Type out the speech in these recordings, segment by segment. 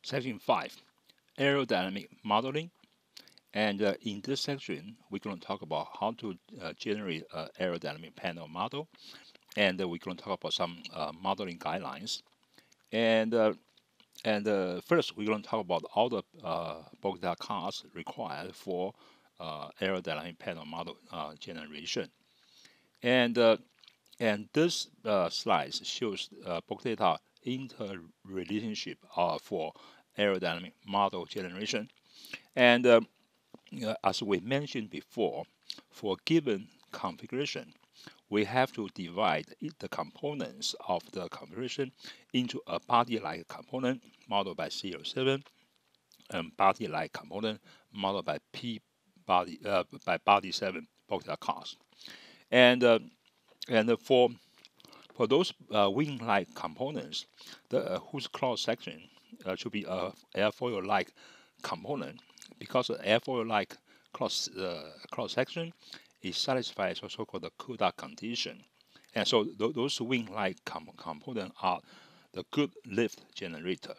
Section 5, Aerodynamic Modeling. And in this section, we're going to talk about how to generate an aerodynamic panel model. And we're going to talk about some modeling guidelines. And first, we're going to talk about all the bulk data cards required for aerodynamic panel model generation. And this slide shows bulk data interrelationship for aerodynamic model generation. And as we mentioned before, for given configuration, we have to divide the components of the configuration into a body-like component modeled by C07 and body-like component modeled by body 7 bulk data cards. And for those wing-like components, whose cross section should be a airfoil-like component, because the airfoil-like cross section is satisfies also called the CUDA condition, and so those wing-like components are the good lift generator.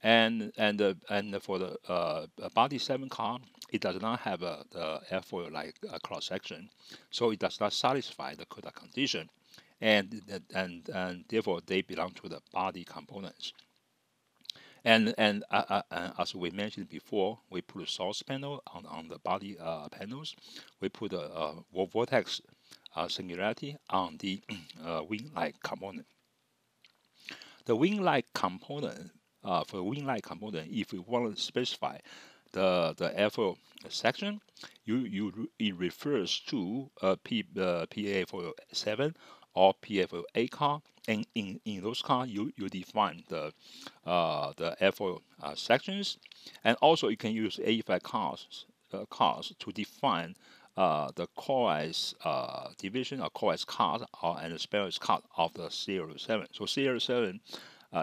And for the body 7 car, it does not have the airfoil-like cross section, so it does not satisfy the CUDA condition, and therefore they belong to the body components. And as we mentioned before, we put a source panel on the body panels. We put a vortex singularity on the wing-like component. The wing-like component, for the wing-like component, if we want to specify the airfoil section, it refers to PA for 7 or PA for 8 car, and in those cars you define the airfoil sections, and also you can use AFI cars to define the corex division or corex card and the Sparrows card of the C07. So C07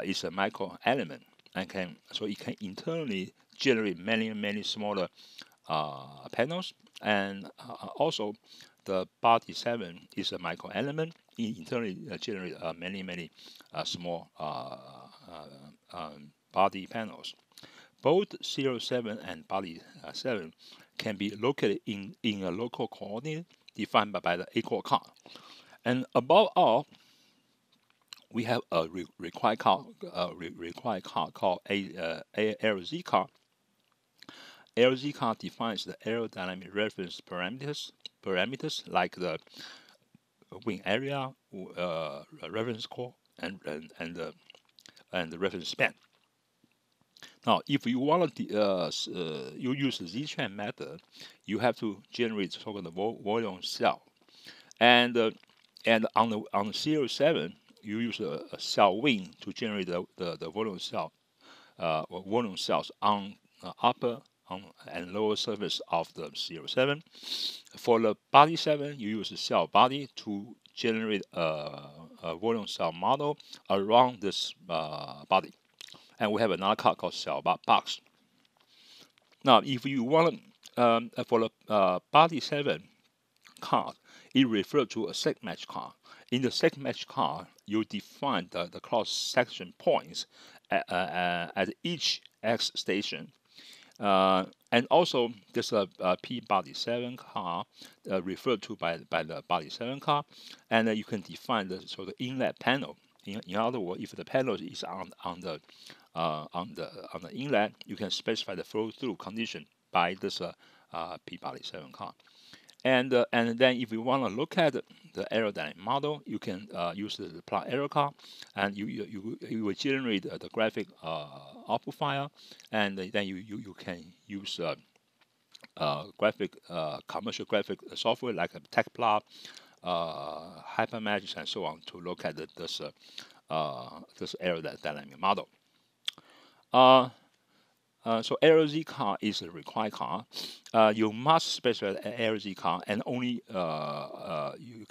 is a micro element, and it can internally generate many smaller panels, and also the body 7 is a micro element. It internally generate many small body panels. Both 07 and body 7 can be located in a local coordinate defined by the A-core card. And above all, we have a required card called LZ card. LZ card defines the aerodynamic reference parameters like the wing area, reference core, and the reference span. Now, if you want to you use the Z-Trend method, you have to generate so-called volume cell, and on the 07 you use a cell wing to generate the volume cell volume cells on upper and lower surface of the 07. For the body 7, you use a cell body to generate a volume cell model around this body. And we have another card called cell box. Now, if you want for the body 7 card, it refers to a seg match card. In the seg match card, you define the cross section points at each X station. And also, there's a P body 7 car referred to by the body 7 car, and you can define the inlet panel. In other words, if the panel is on the inlet, you can specify the flow through condition by this P body 7 car. And then if you want to look at the aerodynamic model, you can use the plot arrow card, and you will generate the graphic output file, and then you can use commercial graphic software like TechPlot, Hypermesh, and so on to look at this aerodynamic model. So LZ car is a required car. You must specify LZ car, and only you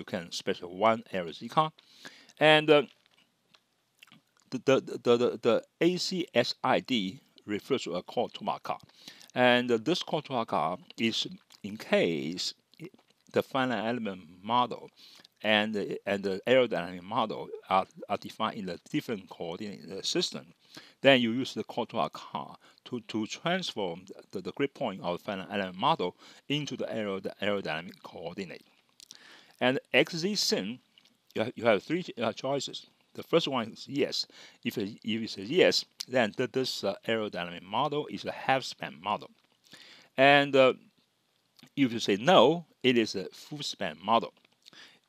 can specify one LZ car. And the ACSID refers to a core toolbar car, and this core toolbar car is in case the finite element model and the aerodynamic model are defined in a different coordinate system, then you use the contour car to transform the grid point of the finite element model into the aerodynamic coordinate. And XZ sim, you have three choices. The first one is yes. If it's a yes, then this aerodynamic model is a half-span model. And if you say no, it is a full-span model.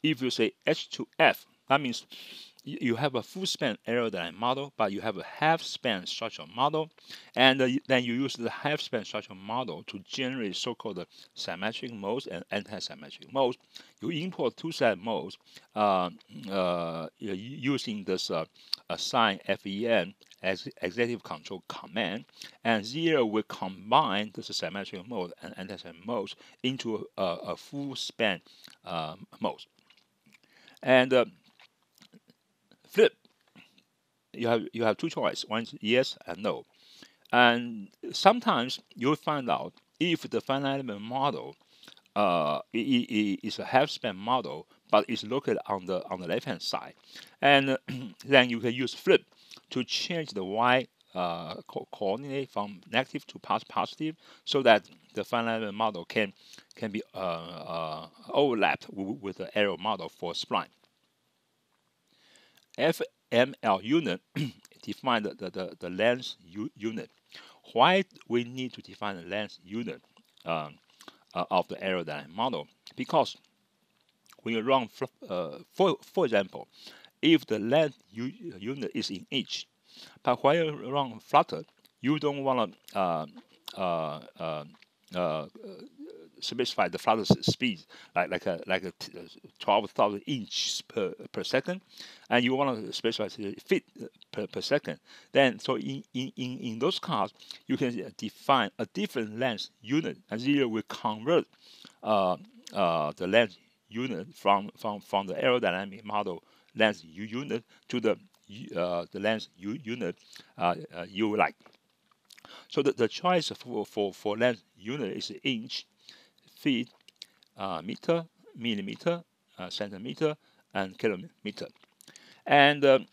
If you say H2F, that means you have a full span aerodynamic model, but you have a half span structural model, and then you use the half span structural model to generate so-called symmetric modes and anti-symmetric modes. You import two set modes using this assign FEN as executive control command, and Zero will combine this symmetric mode and anti-symmetric modes into a full span mode. And flip, you have two choices. One is yes and no. And sometimes you'll find out if the finite element model is a half span model, but it's located on the left hand side, and then you can use flip to change the y coordinate from negative to positive, so that the finite element model can be overlapped with the arrow model for spline. FML unit define the length unit. Why we need to define the length unit of the aerodynamic model? Because when you run, for example, if the length unit is in inch, but when you run Flutter, you don't want to specify the Flutter speed like a 12,000 inches per second, and you want to specify feet per second. Then so in those cars, you can define a different length unit, and Zero will convert the length unit from the aerodynamic model length unit to the length unit you like. So the choice for length unit is inch, feet, meter, millimeter, centimeter, and kilometer. And the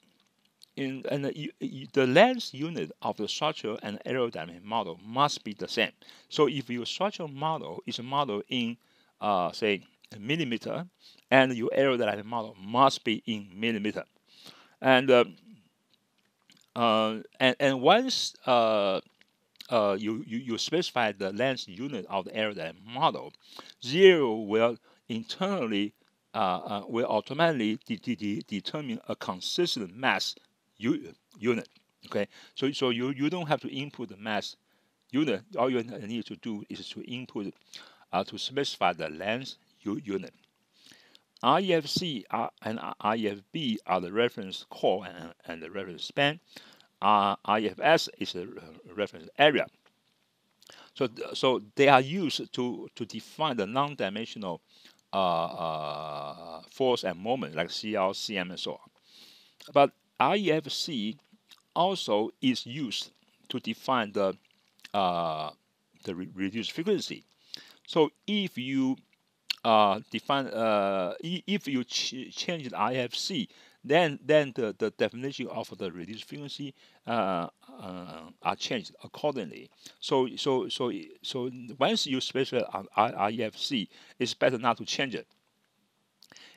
length unit of the structural and aerodynamic model must be the same. So if your structural model is a model in, say, millimeter, and your aerodynamic model must be in millimeter. And once you specify the length unit of the aerodynamic model, Zero will internally will automatically determine a consistent mass unit. Okay, so you don't have to input the mass unit. All you need to do is to input to specify the length unit. REFC and REFB are the reference core and the reference span. REFS is a reference area. So they are used to define the non-dimensional force and moment like CL, CM, and so on. But REFC also is used to define the reduced frequency. So if you define if you change the REFC, then the definition of the reduced frequency are changed accordingly. So once you specify on REFC, it's better not to change it.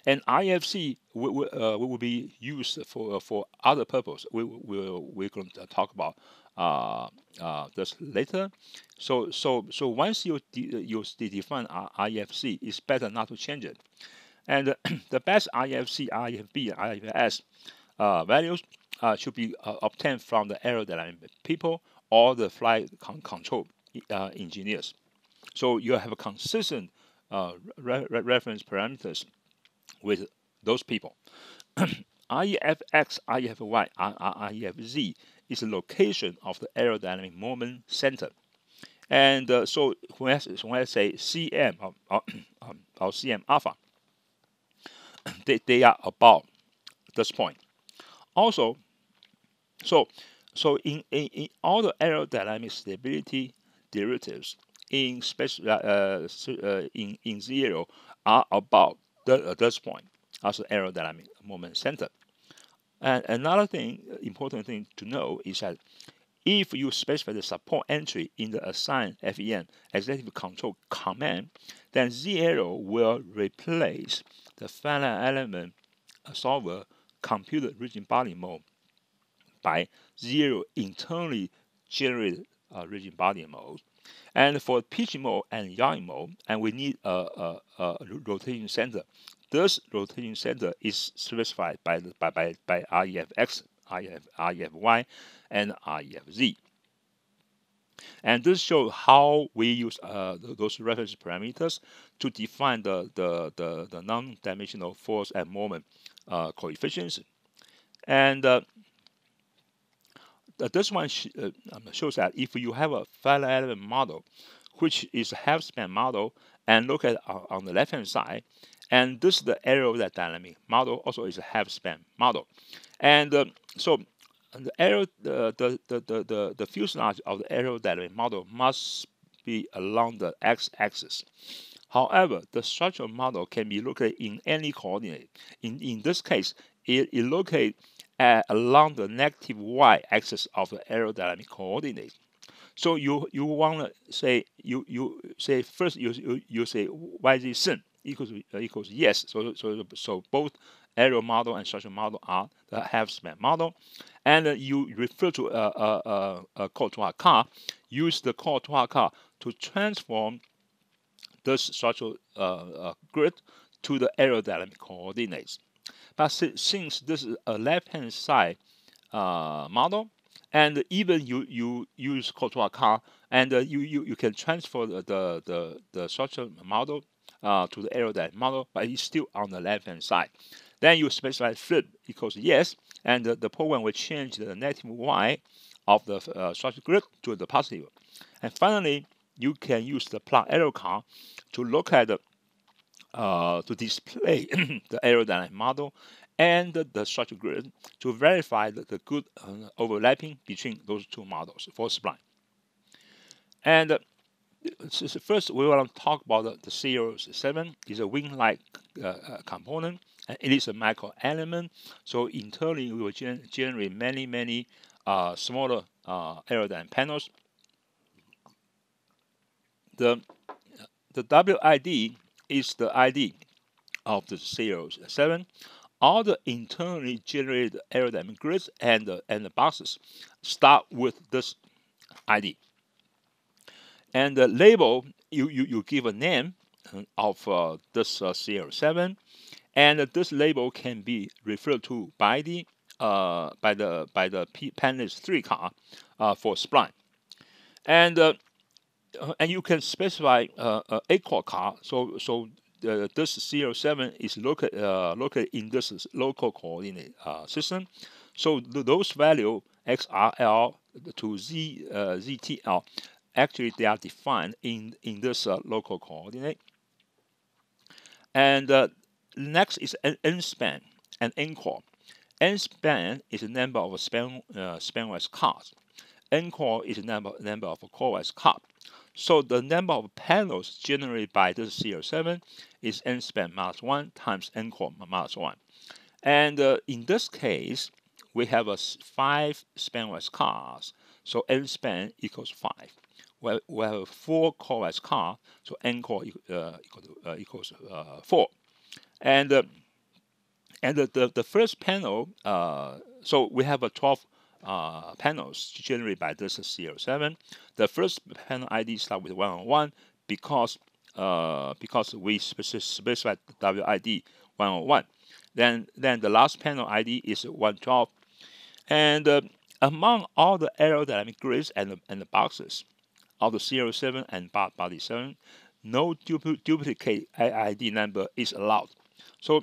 And REFC will be used for other purpose. We're going to talk about this later. So once you define REFC, it's better not to change it. And the best REFC, REFB, and REFS values should be obtained from the aerodynamic people or the flight control engineers. So you have a consistent reference parameters with those people. REFX, REFY, REFZ is the location of the aerodynamic moment center. And so when I say CM or CM alpha, they are about this point. Also, so in all the aerodynamic stability derivatives in in Zero are about this point as the aerodynamic moment center. And another important thing to know is that if you specify the support entry in the assign FEN executive control command, then Z-arrow will replace the finite element solver computed region body mode by Z-arrow internally generated region body mode. And for pitch mode and yaw mode, and we need a rotation center. This rotation center is specified by REFX, REFY, and REFZ. And this shows how we use those reference parameters to define the non-dimensional force and moment coefficients. And this one shows that if you have a finite element model, which is a half-span model, and look at on the left-hand side, and this is the aerodynamic model, also is a half-span model, and so the fuselage of the aerodynamic model must be along the x-axis. However, the structural model can be located in any coordinate. In this case, it located along the negative y-axis of the aerodynamic coordinate. So you want to say you say first you say yz sin equals yes. So both aero model and structural model are the half-span model, and you refer to a Courtois-Car. Use the Courtois-Car to transform this structural grid to the aerodynamic coordinates. But since this is a left-hand side model, and even you use Courtois-Car, and you can transfer the structural model to the aerodynamic model, but it's still on the left-hand side. Then you specify flip equals yes, and the program will change the negative y of the structure grid to the positive. And finally, you can use the plot arrow car to look at to display the aerodynamic model and the structure grid to verify the good overlapping between those two models for spline. And first, we want to talk about the C07. It's a wing-like component, and it is a micro element. So internally, we will generate many smaller aerodynamic panels. The WID is the ID of the C07. All the internally generated aerodynamic grids and the boxes start with this ID. And the label, you give a name of this C07, and this label can be referred to by the panelist 3 car for spline. And you can specify a core car. So this C07 is located in this local coordinate system. So those values XRL to ZTL, actually they are defined in this local coordinate. And next is N-span and N-core. N-span is the number of span-wise cars. N-core is the number of core-wise cars. So the number of panels generated by this C07 is N-span minus 1 times N-core minus 1. And in this case, we have 5 span-wise cars, so N-span equals 5. Well, we have 4 core-wise cars, so N-core equals 4. And the first panel, so we have 12 panels generated by this C07. The first panel ID start with 101 because we specified WID 101. Then the last panel ID is 112. And among all the aerodynamic grids and the boxes of the C07 and body 7, no duplicate ID number is allowed. So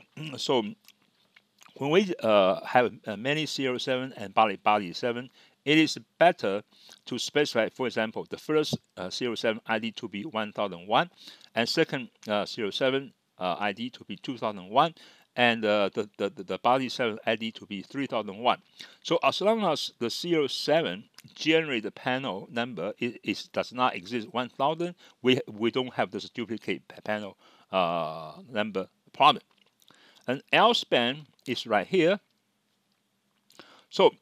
when we have many C07 and body 7, it is better to specify, for example, the first C07 ID to be 1001, and second C07 ID to be 2001, and the body 7 ID to be 3001. So as long as the C07 generated panel number does not exist 1000, we don't have this duplicate panel number problem. And L-span is right here. So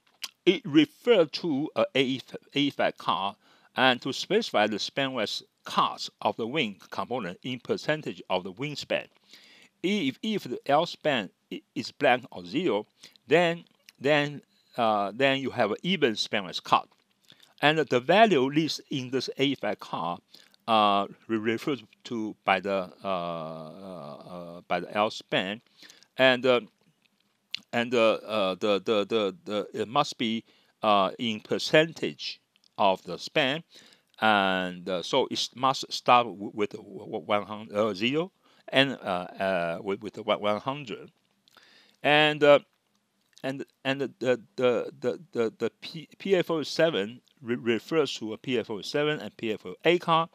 it refers to a AEFAC card, and to specify the spanless cost of the wing component in percentage of the wingspan. If the L span is blank or 0, then you have an even spanless card, and the value listed in this AEFAC card referred to by the L span, and it must be in percentage of the span, and so it must start with 100, 0, and with 100, and the PF07 refers to a PF07 and PF08 card,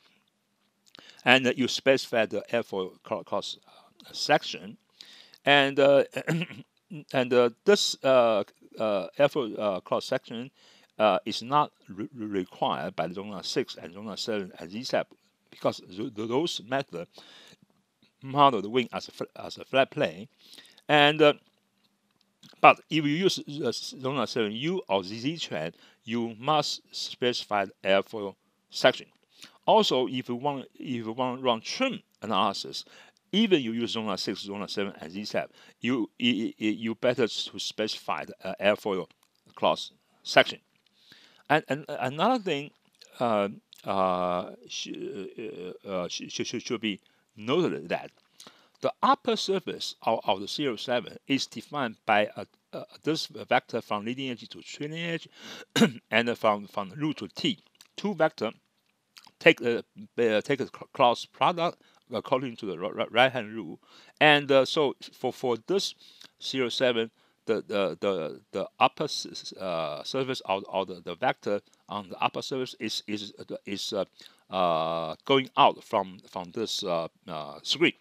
and you specify the airfoil cross section, and this airfoil cross section is not required by the Zona 6 and Zona 7 and ZSAP, because those methods model the wing as a flat plane, and but if you use Zona 7U or ZZ-Trans, you must specify the airfoil section. Also, if you want to run trim analysis, even you use Zona 6, Zona 7, and ZSAP, you better to specify the airfoil cross section. And another thing should be noted, that the upper surface of the 07 is defined by this vector from leading edge to trailing edge, and from root to T. Two vectors take a cross product according to the right hand rule, and so for this 07, the upper surface of the vector on the upper surface is going out from this screen,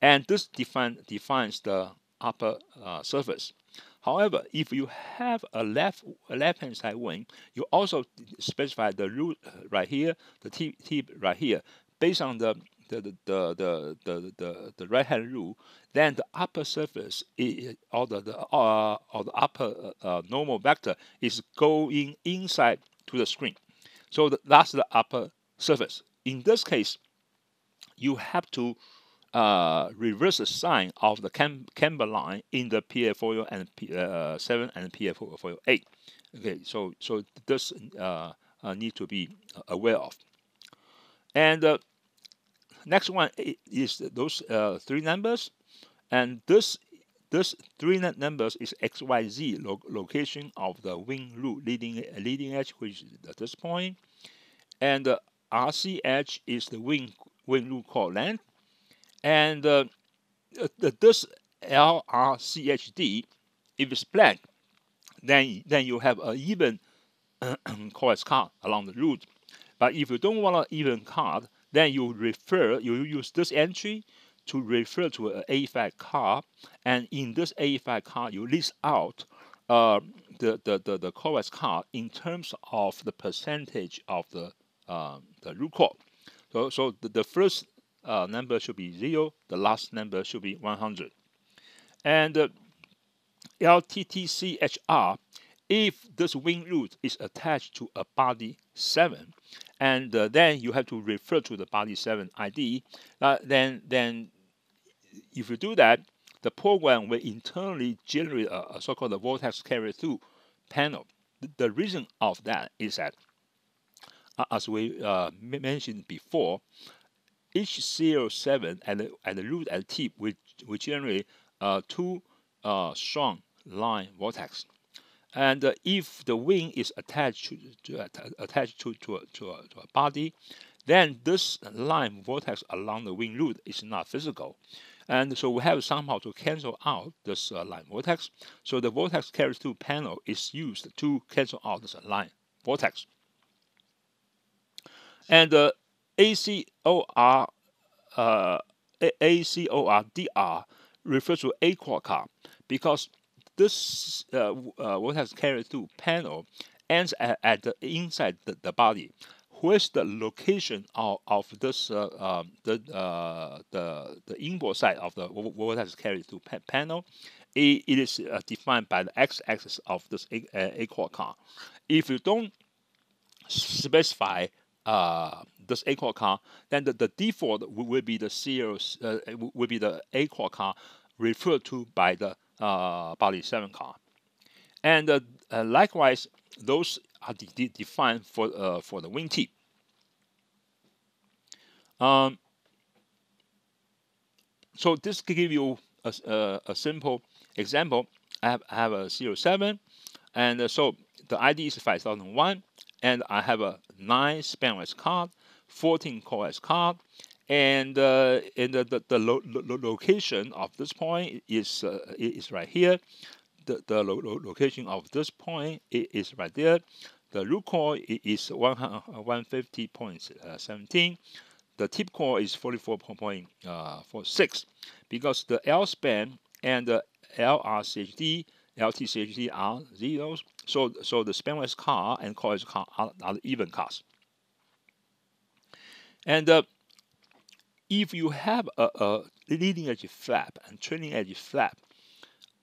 and this defines the upper surface. However, if you have a left hand side wing, you also specify the root right here, the tip right here, based on the right hand rule. Then the upper surface or the upper normal vector is going inside to the screen. So that's the upper surface. In this case, you have to reverse the sign of the camber line in the PF4 and P7 and PF4 Okay, so this need to be aware of. And next one is those three numbers, and this three numbers is XYZ location of the wing root leading edge, which is at this point, and the RC edge is the wing root chord length, and this LRCHD, if it's blank, then you have an even coax card along the root. But if you don't want an even card, then you use this entry to refer to an AEFAC card, and in this AEFAC card you list out the coax card in terms of the percentage of the root chord. So the first number should be 0, the last number should be 100. And LTTCHR, if this wing root is attached to a body 7, and then you have to refer to the body 7 ID, then if you do that, the program will internally generate a so-called vortex carry-through panel. The reason of that is that, as we mentioned before, each 07 and the root and tip will generate two strong line vortex, and if the wing is attached to a body, then this line vortex along the wing root is not physical, and so we have somehow to cancel out this line vortex. So the vortex carry-through panel is used to cancel out this line vortex, and ACOR ACORDR refers to A-chord card, because this vortex carry-through panel ends at the inside the body. Where's the location of this the inboard side of the vortex carry-through panel? it is defined by the x-axis of this A-core car. If you don't specify this A-core car, then the default will be the serials, will be the A-core car referred to by the body 7 car. And likewise, those are defined for the wingtip. So this can give you a simple example. I have a 07, and so the ID is 5001, and I have a 9 SpanOS card, 14 CoreOS card, and the location of this point is right here. The location of this point is right there. The root core is 150.17. The tip core is 44.46 because the L span and the LRCHD, LTCHD are zeros. So the spanless car and coiled car are even cars. And if you have a leading edge flap and trailing edge flap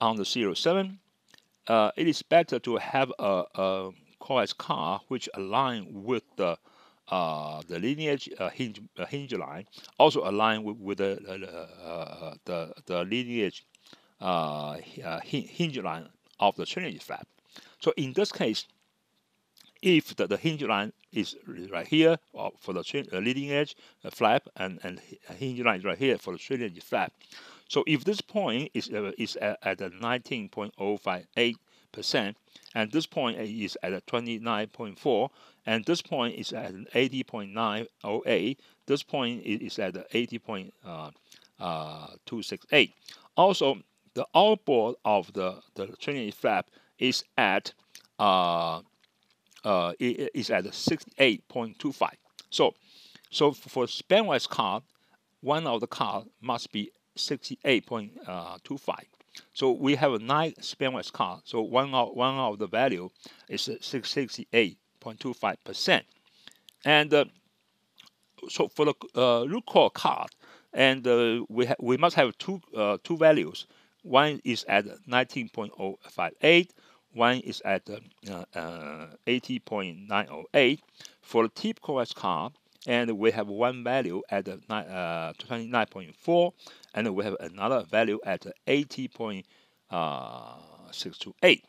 on the 07, it is better to have a coiled car which align with the leading edge hinge line, also align with the leading edge hinge line of the trailing edge flap. So in this case, if the hinge line is right here for the leading edge flap, and hinge line is right here for the trailing edge flap. So if this point is at 19.058%, and this point is at 29.4, and this point is at 80.908, this point is at 80.268. Also, the outboard of the trailing flap is at 68.25. So for spanwise card, one of the card must be 68.25. So we have a 9 spanwise card. So one of the value is 68.25%. And so for the root core card, and we must have two values. One is at 19.058. One is at 80.908 for the tip coreOS card, and we have one value at 29.4, and we have another value at 80.628.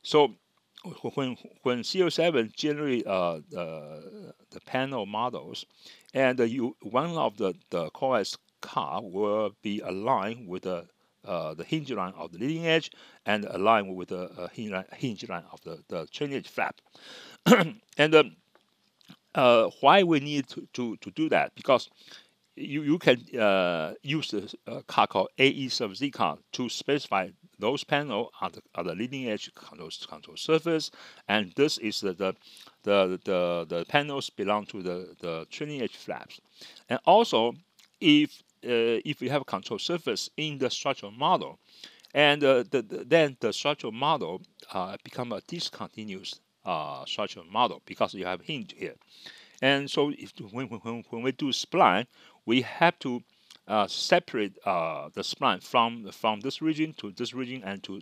So when CO7 generate the panel models, and one of the coreOS card will be aligned with the hinge line of the leading edge and align with the hinge line of the trailing edge flap. And why we need to do that? Because you can use the card called AE sub Z card to specify those panels are the leading edge control surface, and this is the panels belong to the trailing edge flaps. And also, if you have a control surface in the structural model, and then the structural model become a discontinuous structural model because you have hinge here. And so when we do spline, we have to separate the spline from this region to this region and to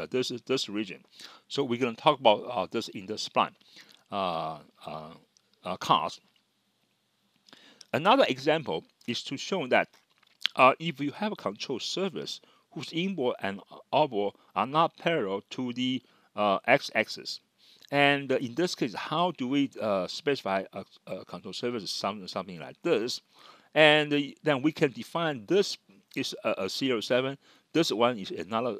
this region. So we're going to talk about this in the spline cars. Another example is to show that if you have a control surface whose inboard and outboard are not parallel to the x-axis, and in this case, how do we specify a control surface? Something like this, and then we can define this is a 07. This one is another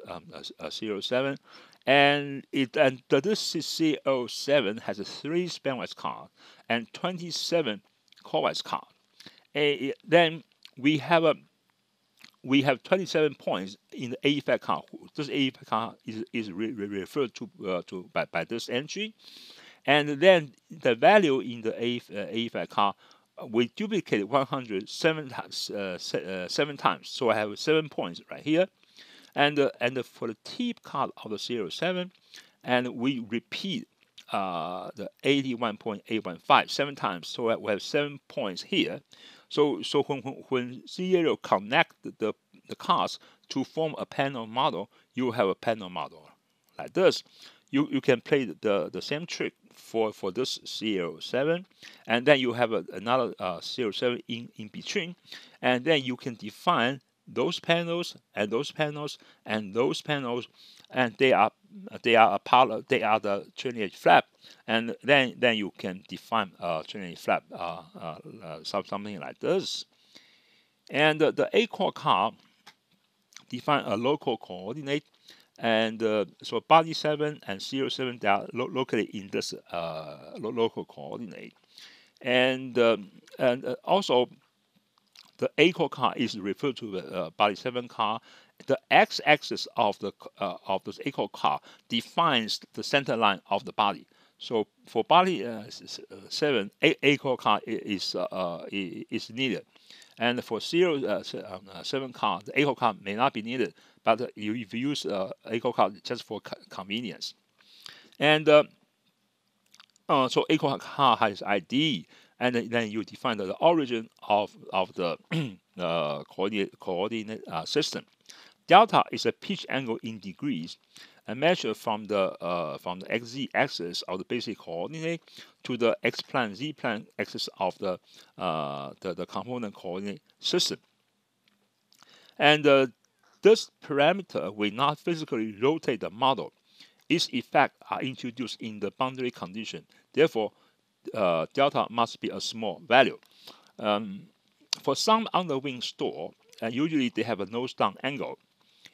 a 07, and this 07 has a 3 spanwise card and 27 coreOS card. Then we have 27 points in the AEFAT card. This AEFAT card is referred to by this entry, and then the value in the AEFAT card we duplicate 107 times. So I have 7 points right here, and for the tip card of the 07, and we repeat the 81.815 7 times. So we have 7 points here. So when Zero connect the cards to form a panel model, you have a panel model like this. You can play the same trick for this serial 7, and then you have another serial 7 in between, and then you can define those panels and those panels and those panels, and they are a part of, they are the trailing edge flap, and then you can define a trailing edge flap something like this. And the A-core card define a local coordinate, and so body 7 and serial 7, they are located in this local coordinate, and also the A-core car is referred to the body 7 car. The x-axis of this A-core car defines the center line of the body. So for body 7, A-core car is needed, and for serial 7 car, the A-core car may not be needed, but if you use A-core car just for convenience. And so A-core car has ID, and then you define the origin of the coordinate system. Delta is a pitch angle in degrees, and measured from the xz axis of the basic coordinate to the x-plane z-plane axis of the component coordinate system. And this parameter will not physically rotate the model. Its effects are introduced in the boundary condition. Therefore, delta must be a small value. For some underwing store, usually they have a nose down angle.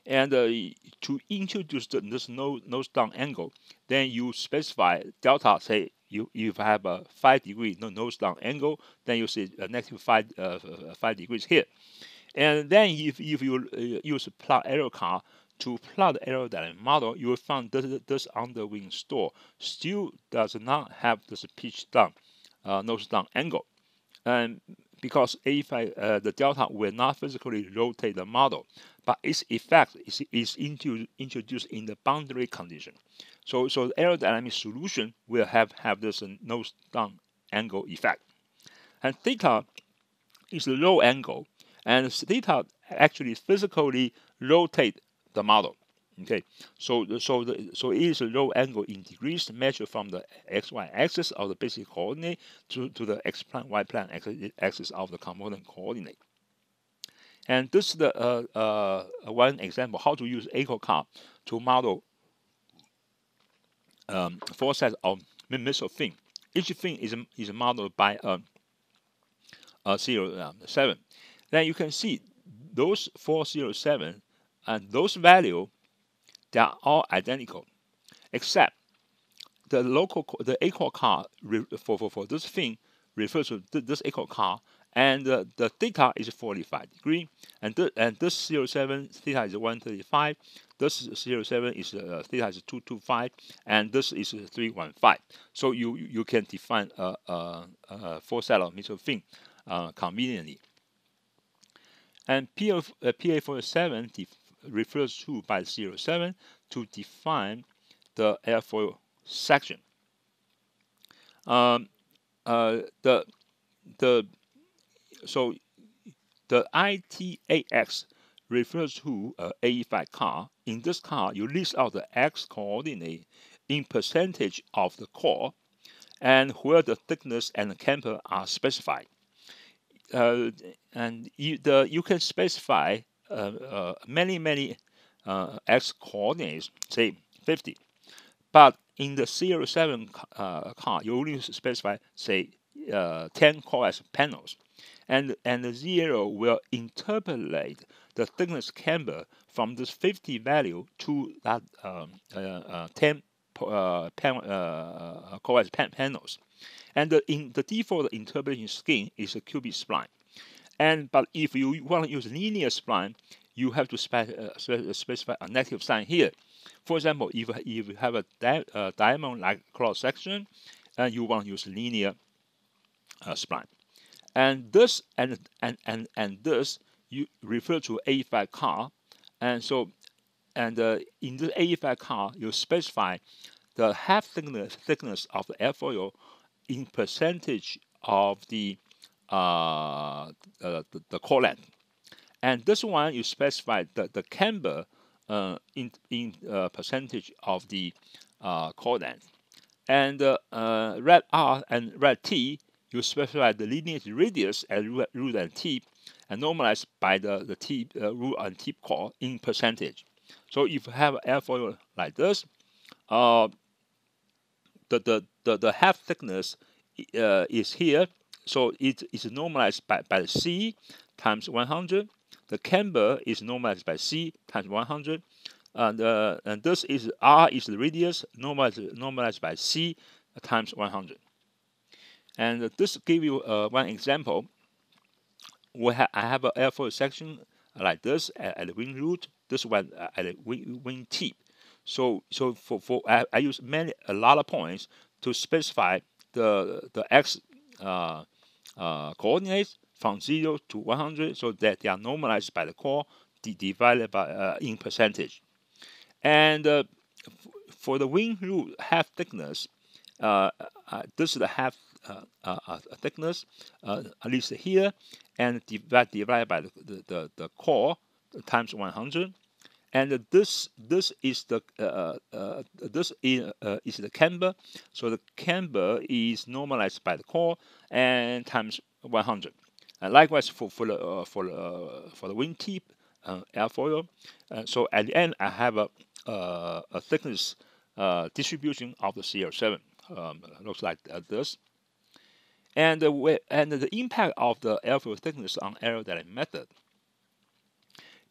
And to introduce this nose down angle, then you specify delta. Say you have a 5-degree nose down angle, then you say a negative 5 degrees here. And then if you use plot arrow card to plot the aerodynamic model, you will find that this underwing store still does not have this pitch down nose down angle, and because the delta will not physically rotate the model, but its effect is introduced in the boundary condition. So the aerodynamic solution will have this nose down angle effect. And theta is a low angle, and theta actually physically rotate the model. Okay, so it is a low angle in degrees measured from the xy axis of the basic coordinate to the x-plane y-plane axis of the component coordinate. And this is the one example how to use A-core car to model 4 sets of missile fin. Each fin is modeled by a 07. Then you can see those 407 and those values, they are all identical, except the A-core car for this thing refers to this A-core car, and the theta is 45 degree, and this 07 theta is 135, this 07 is theta is 225, and this is 315. So you can define a 4 set of missile fin conveniently. And PA47 refers to by 07 to define the airfoil section. So the ITAX refers to AE5 car. In this car, you list out the x coordinate in percentage of the core, and where the thickness and the camber are specified. And you can specify many x coordinates, say 50, but in the 07 car, you only specify say 10 core X panels, and the 0 will interpolate the thickness camber from this 50 value to that 10 core X panels. And the default interpolation scheme is a cubic spline. But if you want to use linear spline, you have to specify a negative sign here. For example, if you have a diamond-like cross section, and you want to use linear spline, and this and this you refer to AE5 car, and so in the AE5 car you specify the half thickness of the airfoil in percentage of the core length, and this one you specify the camber in percentage of the core length. And red R and red T, you specify the lineage radius as root and tip, and normalized by the tip, root and tip core in percentage. So if you have an airfoil like this, the half thickness is here, so it is normalized by C times 100. The camber is normalized by C times 100, and this is R is the radius normalized by C times 100. And this give you one example. I have an airfoil section like this at the wing root. This one at the wing tip. So I use a lot of points to specify the x coordinates from 0 to 100, so that they are normalized by the core divided by in percentage. And for the wing root half thickness, this is the half thickness, at least here, and divided by the core times 100. And this is the is the camber, so the camber is normalized by the core and times 100. And likewise for the wing tip airfoil. So at the end, I have a thickness distribution of the CL7. Looks like this. And the impact of the airfoil thickness on aerodynamic method.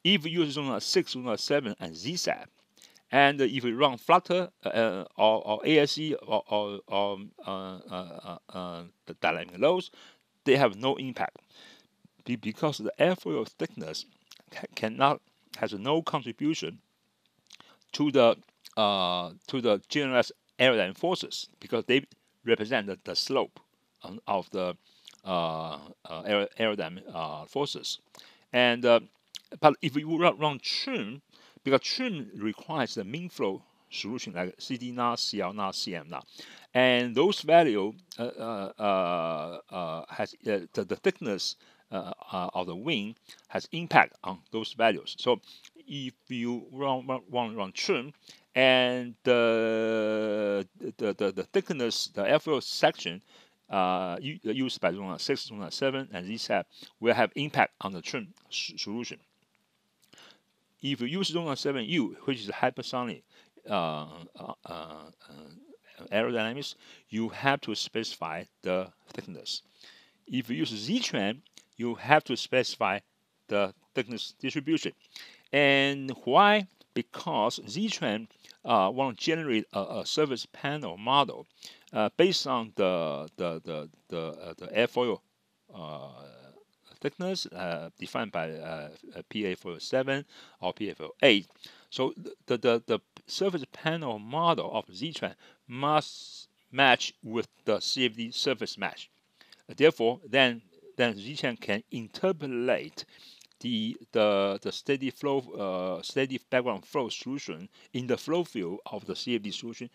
If you use Zona 6, Zona 7, and ZSAB, and if you run Flutter or ASE or the dynamic loads, they have no impact because the airfoil thickness has no contribution to the generalized aerodynamic forces, because they represent the slope of the aerodynamic forces. And but if you run trim, because trim requires the mean flow solution like CD naught, CL naught, CM naught, and those value has the thickness of the wing has impact on those values. So if you run trim, and the thickness, the airfoil section used by Zona 6, Zona 7, and ZSAB will have impact on the trim solution. If you use Zona 7U, which is hypersonic aerodynamics, you have to specify the thickness. If you use Z-Tran, you have to specify the thickness distribution. And why? Because Z-Tran want to generate a surface panel model based on the airfoil thickness defined by PA407 or PA408. So the surface panel model of Z-Tran must match with the CFD surface mesh. Therefore, then Z-Tran can interpolate the steady flow, steady background flow solution in the flow field of the CFD solution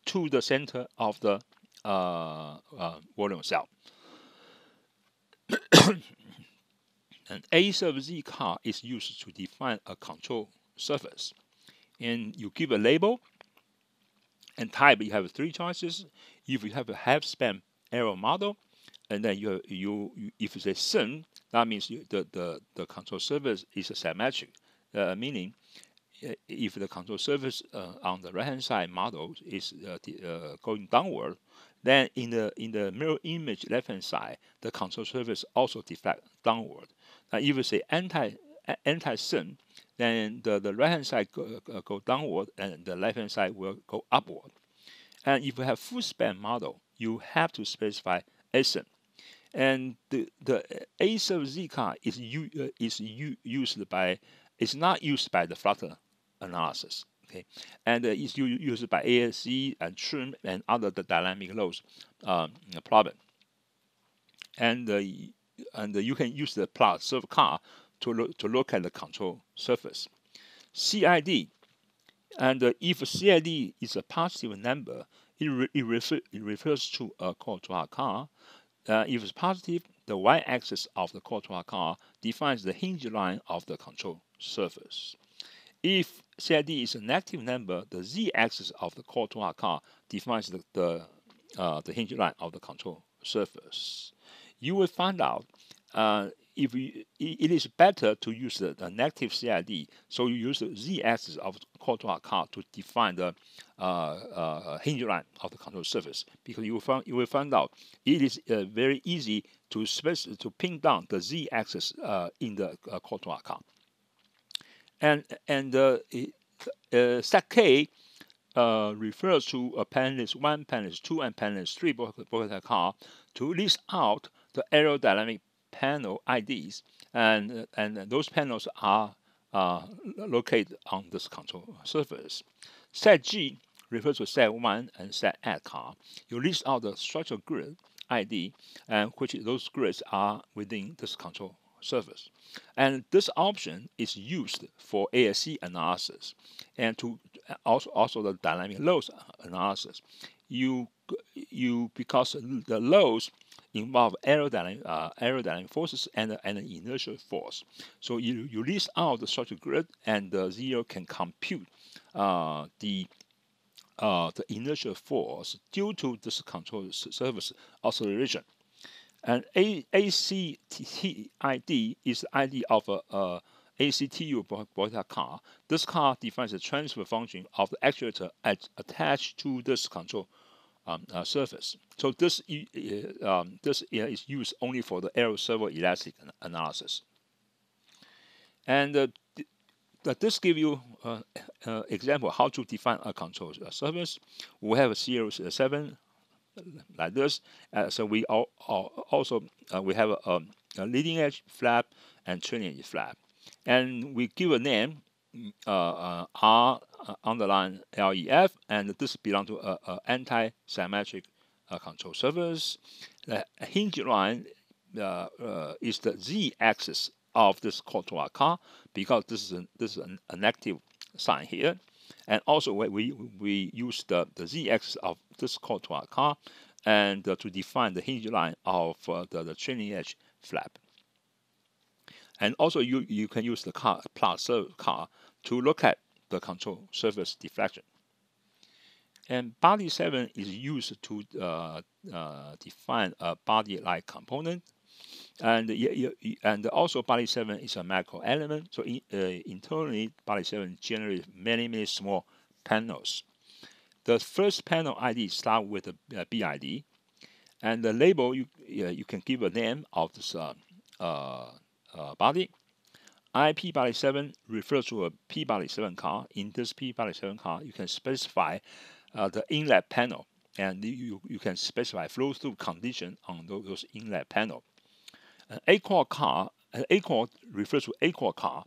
to the center of the volume cell. And A sub Z car is used to define a control surface. And you give a label and type. You have three choices. If you have a half span arrow model, and then if you say sim, that means the control surface is symmetric, meaning if the control surface on the right hand side model is going downward, then in the mirror image left hand side, the control surface also deflect downward. Now if you say anti-sim, then the right hand side go downward and the left hand side will go upward. And if you have full span model, you have to specify asim. And the A sub Z car is not used by the Flutter analysis. Okay, and it's used by ASE and trim and other dynamic loads problem. And you can use the plot surf car to look at the control surface. CID, and if CID is a positive number, it refers to a Courtois car. If it's positive, the y-axis of the Courtois car defines the hinge line of the control surface. If CID is a negative number, the z-axis of the contour car defines the hinge line of the control surface. You will find out if it is better to use the negative CID, so you use the z-axis of the contour car to define the hinge line of the control surface, because you will find out it is very easy to pin down the z-axis in the contour car. And set K refers to a panelist 1, panelist 2, and panelist 3 Bogota car to list out the aerodynamic panel IDs, and those panels are located on this control surface. Set G refers to set 1 and set at car. You list out the structural grid ID, and which those grids are within this control surface. And this option is used for ASC analysis and to also the dynamic loads analysis. Because the loads involve aerodynamic forces and an inertial force, so you list out the structural grid, and the zero can compute the inertial force due to this control surface acceleration. And ACT ID is the ID of a ACTU Bogota car. This car defines the transfer function of the actuator attached to this control surface. So this is used only for the aeroservoelastic analysis. And this gives you an example how to define a control surface. We have a series 7 like this. So we also we have a leading edge flap and trailing edge flap, and we give a name R underline LEF, and this belongs to a anti-symmetric control surface. The hinge line is the z-axis of this contour car, because this is a negative sign here. And also we use the z-axis of this contour car and to define the hinge line of the trailing edge flap. And also you can use the plot car to look at the control surface deflection. And body 7 is used to define a body-like component. And also body 7 is a macro element, so internally body 7 generates many small panels. The first panel ID start with a BID, and the label you can give a name of this body. IP body 7 refers to a P body 7 car. In this P body 7 car, you can specify the inlet panel, and you can specify flow through condition on those inlet panel. An A-core car, A-core refers to A-core car.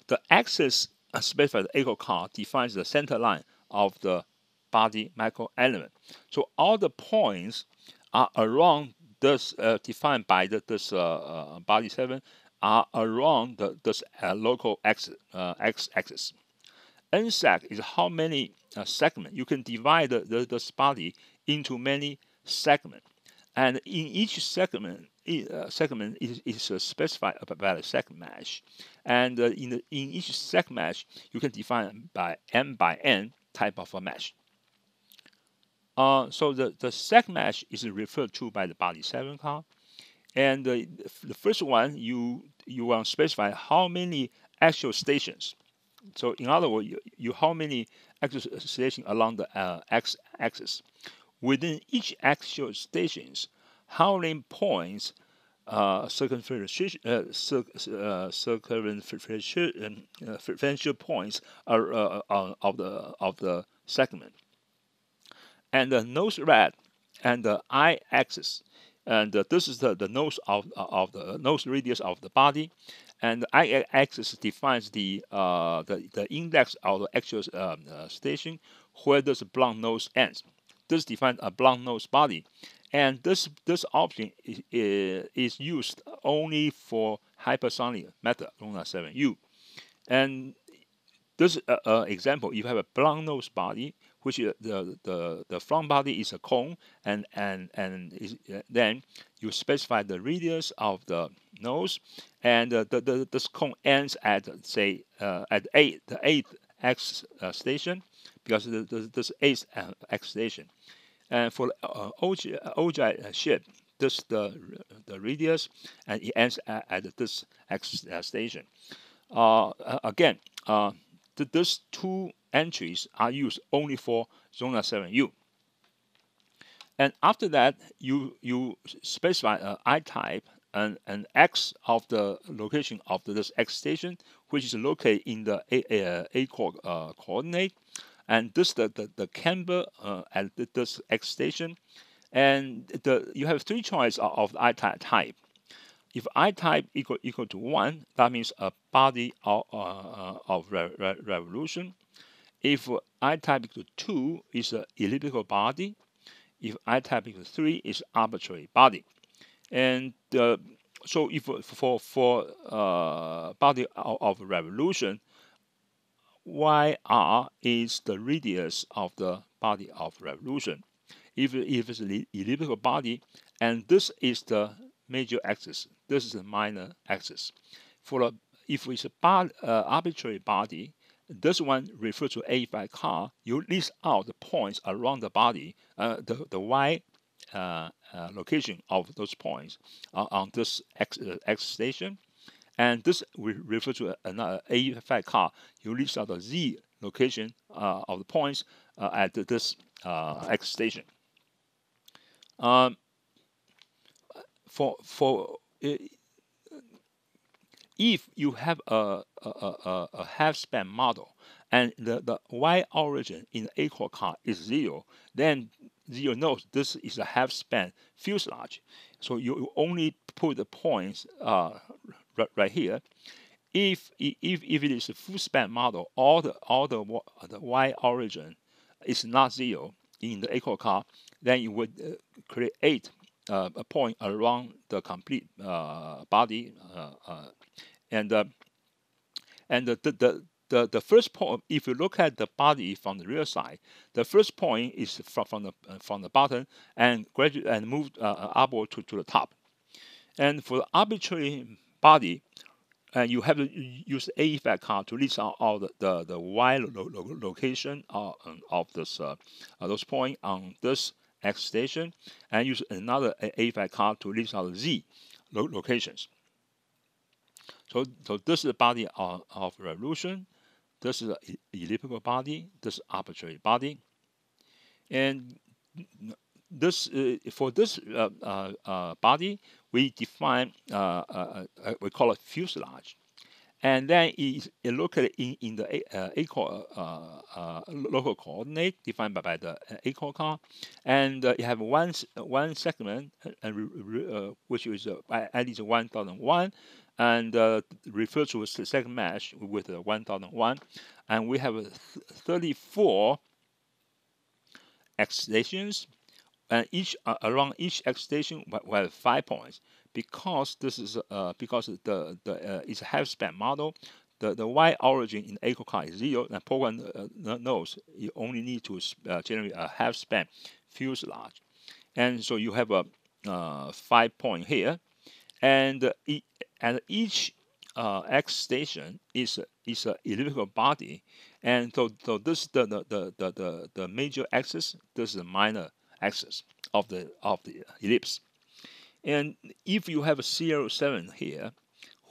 The axis specified A-core car defines the center line of the body macro element. So all the points are around this defined by this body 7 are around this local x-axis. NSEC is how many segments. You can divide this body into many segments, and in each segment is specified by a segment mesh, and in each segment mesh you can define by n type of a mesh. So the segment mesh is referred to by the body 7 car, and the first one you want to specify how many axial stations. So in other words, you how many axial stations along the x-axis. Within each axial stations, how many points circumferential points are of the segment, and the nose rad and the I-axis, and this is the nose of the nose radius of the body, and the I-axis defines the index of the actual station where this blunt nose ends. This defines a blunt nose body, and this option is used only for hypersonic method, LUNA 7U. And this example, you have a blunt nose body, which the front body is a cone, and then you specify the radius of the nose, and this cone ends at say at the eighth X station, because this eighth X station. And for OJ ship, this the radius, and it ends at this X station. Again, these two entries are used only for Zona 7U. And after that, you specify I type and X of the location of this X station, which is located in the A coordinate, and this the camber at this X station, and you have three choices of I type. If I type equal to 1, that means a body of revolution. If I type equal to 2, is an elliptical body. If I type equal to 3, is arbitrary body. And so if for body of revolution, YR is the radius of the body of revolution. If it's an elliptical body, and this is the major axis, this is the minor axis. If it's a arbitrary body, this one refers to A5 car. You list out the points around the body, the Y location of those points on this X station, and this will refer to another A5 car. You list out the Z location of the points at this X station. If you have a half-span model and the Y origin in the A car is 0, then 0 knows this is a half-span fuselage. So you only put the points right here. If it is a full-span model, all the Y origin is not 0 in the A car, then you would create a point around the complete body, and the first point. If you look at the body from the rear side, the first point is from the bottom and gradually and move upward to the top. And for the arbitrary body, you have to use A5 car to list out all the Y location of this those points on this X station, and use another A5 car to list out Z locations. So this is the body of revolution. This is an elliptical body. This is arbitrary body, and this for this body we define we call it fuselage, and then it located in the local coordinate defined by the A car, and you have one segment which is at least 1001, and refer to a second mesh with 1001, and we have 34 X stations, and around each X station we have 5 points. Because this is because it's a half-span model, the Y origin in A car is 0, and program knows you only need to generate a half-span fuselage, and so you have a 5 point here, and each X station is a elliptical body, and so this the major axis, this is the minor axis of the ellipse. And if you have a CL7 here,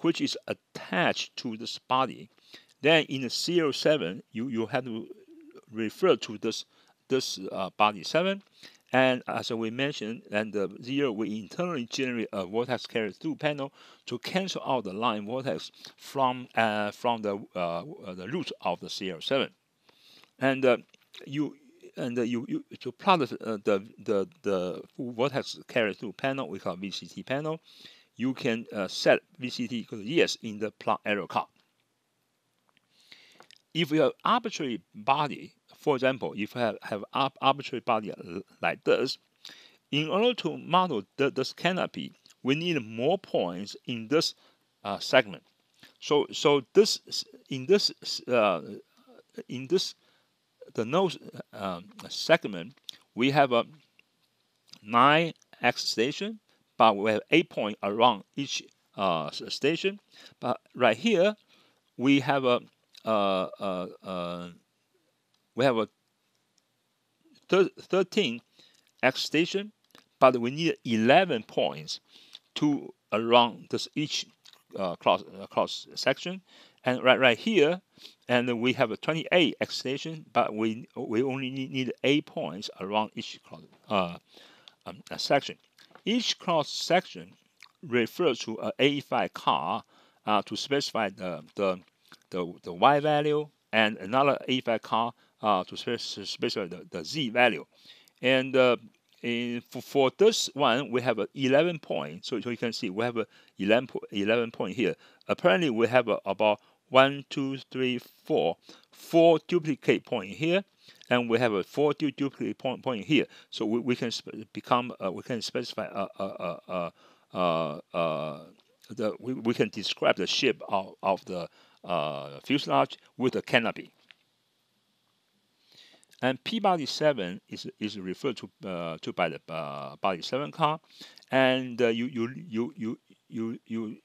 which is attached to this body, then in the CL7 you have to refer to this body 7, and as we mentioned, and the 0 will internally generate a vortex carry through panel to cancel out the line vortex from the root of the CL7, and you to plot the vortex carry through panel, we call VCT panel. You can set VCT equal to yes in the plot arrow car. If you have arbitrary body, for example, if you have arbitrary body like this, in order to model this canopy, we need more points in this segment. So this in this the nose segment, we have a 9 X station, but we have 8 points around each station. But right here we have a we have a 13 X station, but we need 11 points to around this each cross section. And right here, and we have a 28 X station, but we only need 8 points around each section. Each cross section refers to an 85 car to specify the Y value, and another 85 car to specify the Z value. And for this one, we have 11 points. So you can see we have 11 point here. Apparently, we have about 1, 2, 3, 4 duplicate point here, and we have a 4 duplicate point here. So we can we can specify we can describe the shape of the fuselage with a canopy. And P-body 7 is referred to by the body 7 car, and you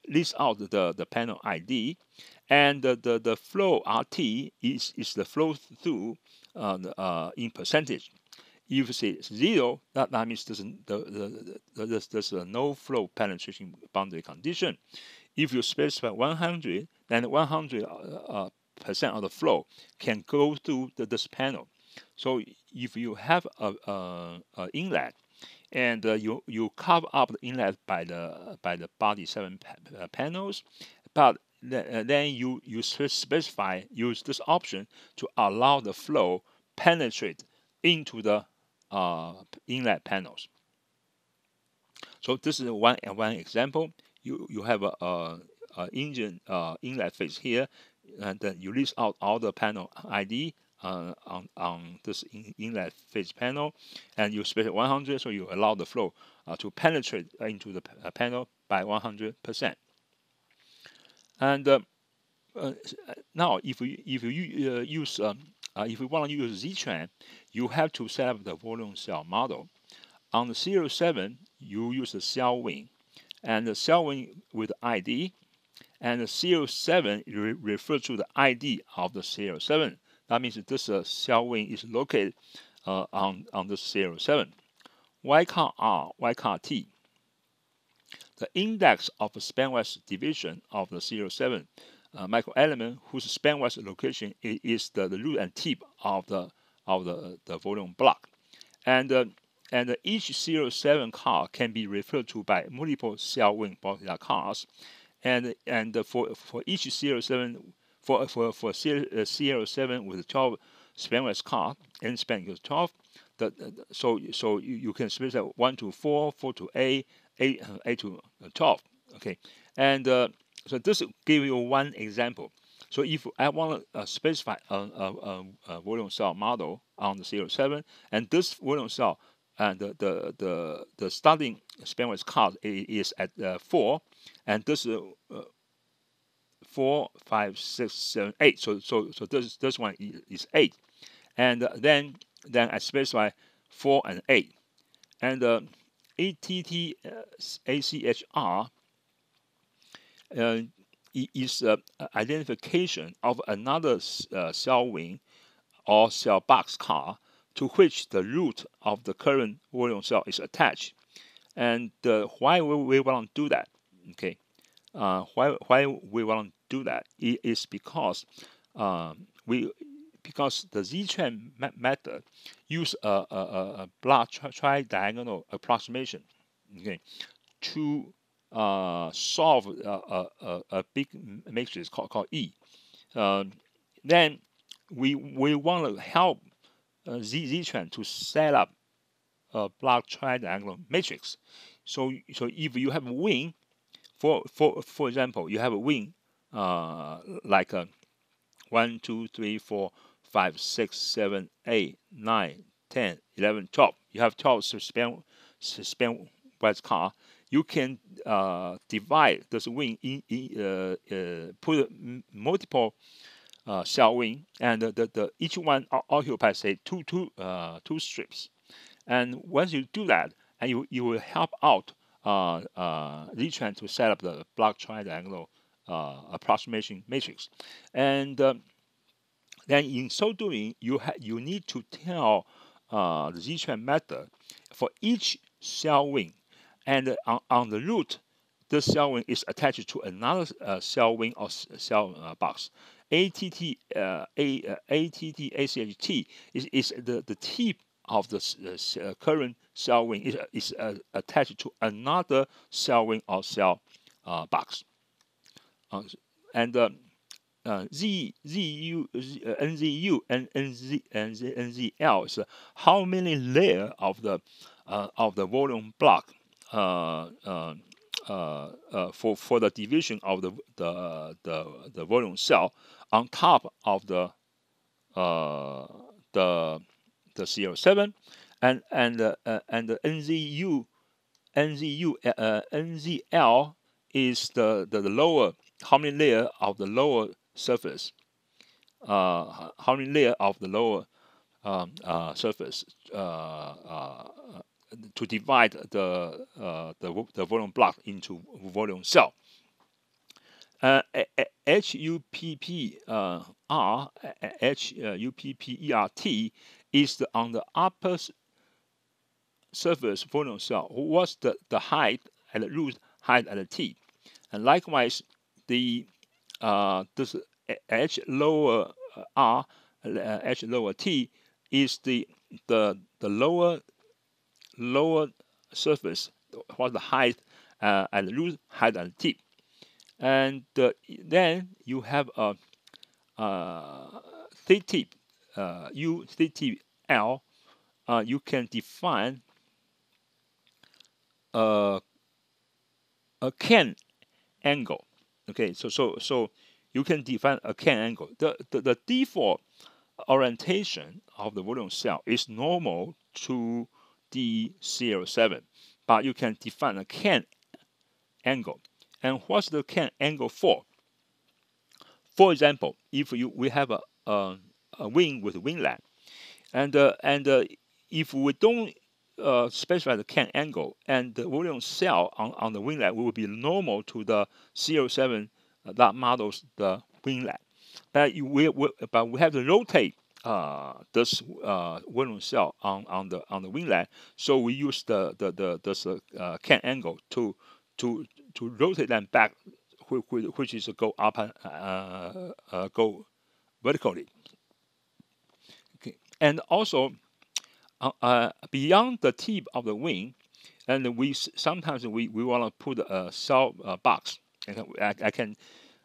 list out the panel ID, and the flow RT is the flow through in percentage. If you say 0, that means there's a no flow penetration boundary condition. If you specify 100, then 100% of the flow can go through this panel. So if you have a inlet, and you cover up the inlet by the body 7 panels, but then you specify, use this option to allow the flow penetrate into the inlet panels. So this is one example. You have a engine inlet face here, and then you list out all the panel ID on this inlet face panel, and you specify 100, so you allow the flow to penetrate into the panel by 100%. And now, if you use if you want to use Z-Tran, you have to set up the volume cell model. On the serial 7, you use the cell wing, and the cell wing with ID, and the serial 7 refers to the ID of the serial 7. That means that this cell wing is located on the serial 7. Y car R, Y car T. The index of the spanwise division of the serial 7 microelement, whose spanwise location is the root and tip of the volume block, and each serial 7 car can be referred to by multiple cell wing Bottiglione cars, and for each serial 7 for serial 7 with 12 spanwise car, n span equals 12. So you can specify 1 to 4, 4 to 8, 8 to 12. Okay, and so this will give you one example. So if I want to specify a volume cell model on the serial 7, and this volume cell and the starting spanwise car is at 4, and this 4, 5, 6, 7, 8. So this one is 8, and then I specify 4 and 8, and ATT ACHR is identification of another cell wing or cell box car to which the root of the current volume cell is attached. And why we want to do that? Okay, why we want to do that is because because the Z-Tran method use a block tri-diagonal approximation, okay, to solve a big matrix called E. Then we want to help Z-Tran to set up a block tri-diagonal matrix. So if you have a wing, for example, you have a wing like 1, 2, 3, 4, 5, 6, 7, 8, 9, 10, 11, 12. You have 12 spanwise car. You can divide this wing put multiple cell wing, and the each one occupies say two strips. And once you do that, and you will help out Z-trend to set up the block triangle approximation matrix, and then in so doing, you need to tell the Z-trend method for each cell wing, and on the root, this cell wing is attached to another cell wing or cell box. ATT ACHT is the tip of the current cell wing is attached to another cell wing or cell box. And NZU and NZL is how many layer of the volume block for the division of the volume cell on top of the the 07, and the NZL is the lower, how many layer of the lower surface, how many layer of the lower surface to divide the volume block into volume cell. HUPPERT is on the upper surface volume cell. What's the height at the root height at the tip? And likewise, the this H lower R, H lower T is the lower surface, what's the height at the root height at the tip. And then you have a thick tip, U thick tip L. You can define a Ken angle. Okay, so you can define a Ken angle. The default orientation of the volume cell is normal to the 07, but you can define a Ken angle. And what's the Ken angle for? For example, if we have a wing with a winglet, and if we don't specify the Ken angle, and the volume cell on the winglet will be normal to the 07 that models the winglet. But we have to rotate this volume cell on the winglet, so we use this Ken angle to rotate them back, which is go up and go vertically. Okay, and also beyond the tip of the wing, and sometimes we want to put a cell box. And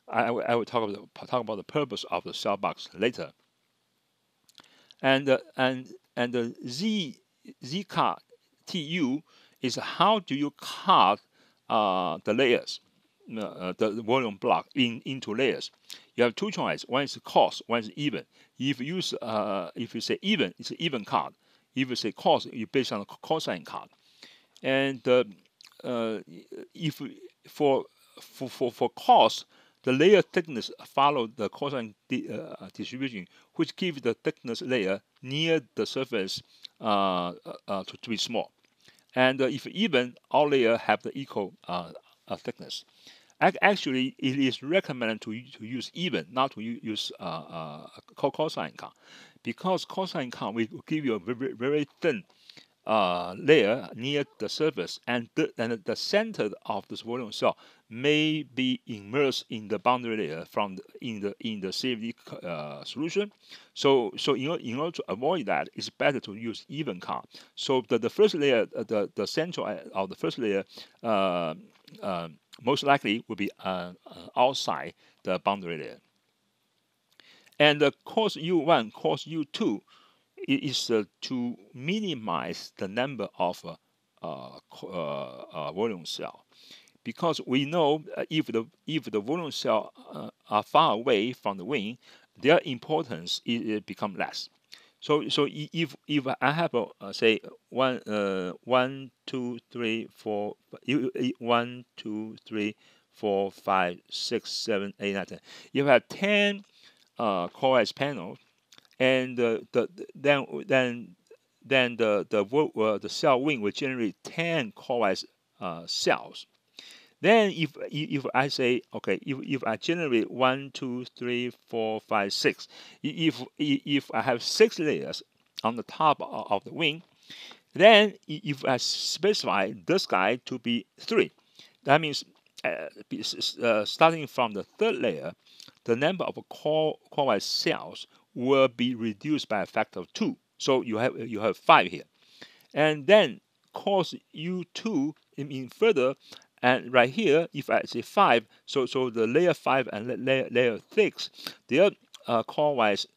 I will talk about the purpose of the cell box later. And the Z cut TU is how do you cut the layers, the volume block into layers. You have two choices. One is cos, one is even. If you say even, it's an even cut. If you say cos, you based on the cosine cut. And if for cos, the layer thickness follow the cosine distribution, which gives the thickness layer near the surface to be small. And if even, all layers have the equal thickness. Actually, it is recommended to use even, not to use cosine count, because cosine count will give you a very, very thin layer near the surface, and the center of this volume cell may be immersed in the boundary layer in the CFD solution. So in order to avoid that, it's better to use even count. So the first layer, the central of the first layer, most likely will be outside the boundary layer. And the cos U1, cos U2 is to minimize the number of volume cell, because we know if the volume cell are far away from the wing, their importance become less. So if I have say 1 2 3 4 1 2 3 4 5 6 7 8 9 10, if I have 10 CoreOS panels, and then the cell wing will generate 10 CoreOS cells. Then if I say, okay, if I generate 1, 2, 3, 4, 5, 6, if I have 6 layers on the top of the wing, then if I specify this guy to be 3, that means starting from the third layer, the number of core cells will be reduced by a factor of 2. So you have 5 here, and then cos U2 in further, and right here if I say 5, so the layer 5 and layer 6, their core-wise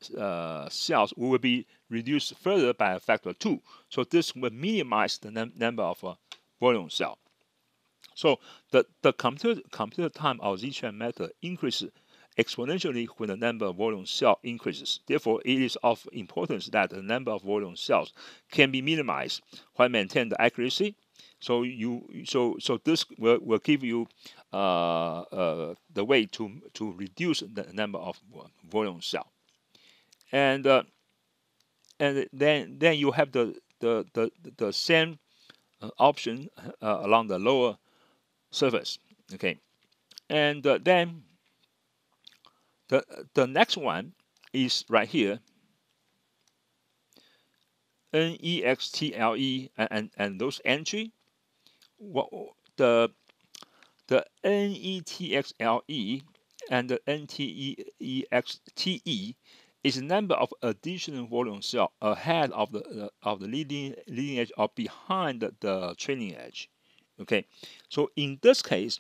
cells will be reduced further by a factor of 2. So this will minimize the number of volume cell. So the computer time of Z-Trend method increases exponentially when the number of volume cell increases. Therefore, it is of importance that the number of volume cells can be minimized while maintaining the accuracy. So this will give you the way to reduce the number of volume cell, and then you have the same option along the lower surface. Okay, and then the next one is right here, NEXTLE and those entry. What the NETXLE and the NTEXTE is the number of additional volume cell ahead of the leading edge or behind the trailing edge. Okay, so in this case,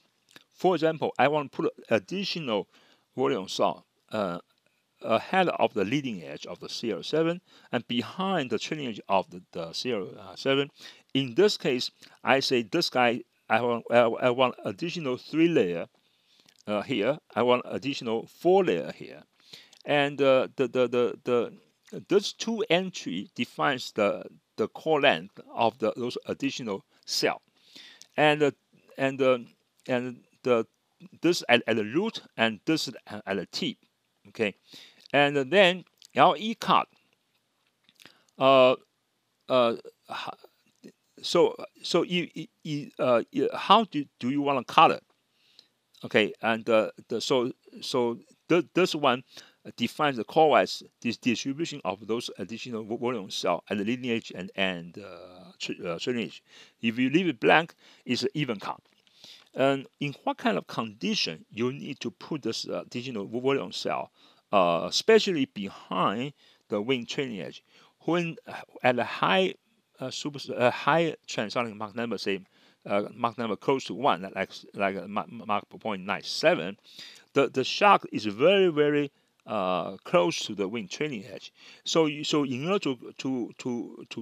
for example, I want to put additional volume cell ahead of the leading edge of the CL7 and behind the trailing edge of the CL7. In this case, I say this guy, I want additional 3 layer here. I want additional 4 layer here, and this 2 entry defines the core length of those additional cell, and this at the root and this at the tip. Okay, and then LE cut. So how do you want to cut it? Okay, and this one defines the core-wise distribution of those additional volume cell at the leading edge and trailing edge. If you leave it blank, it's an even cut. And in what kind of condition you need to put this additional volume cell, especially behind the wing trailing edge, when at a high high transonic Mach number, say Mach number close to 1, like Mach 0.97, the shock is very close to the wing trailing edge. So in order to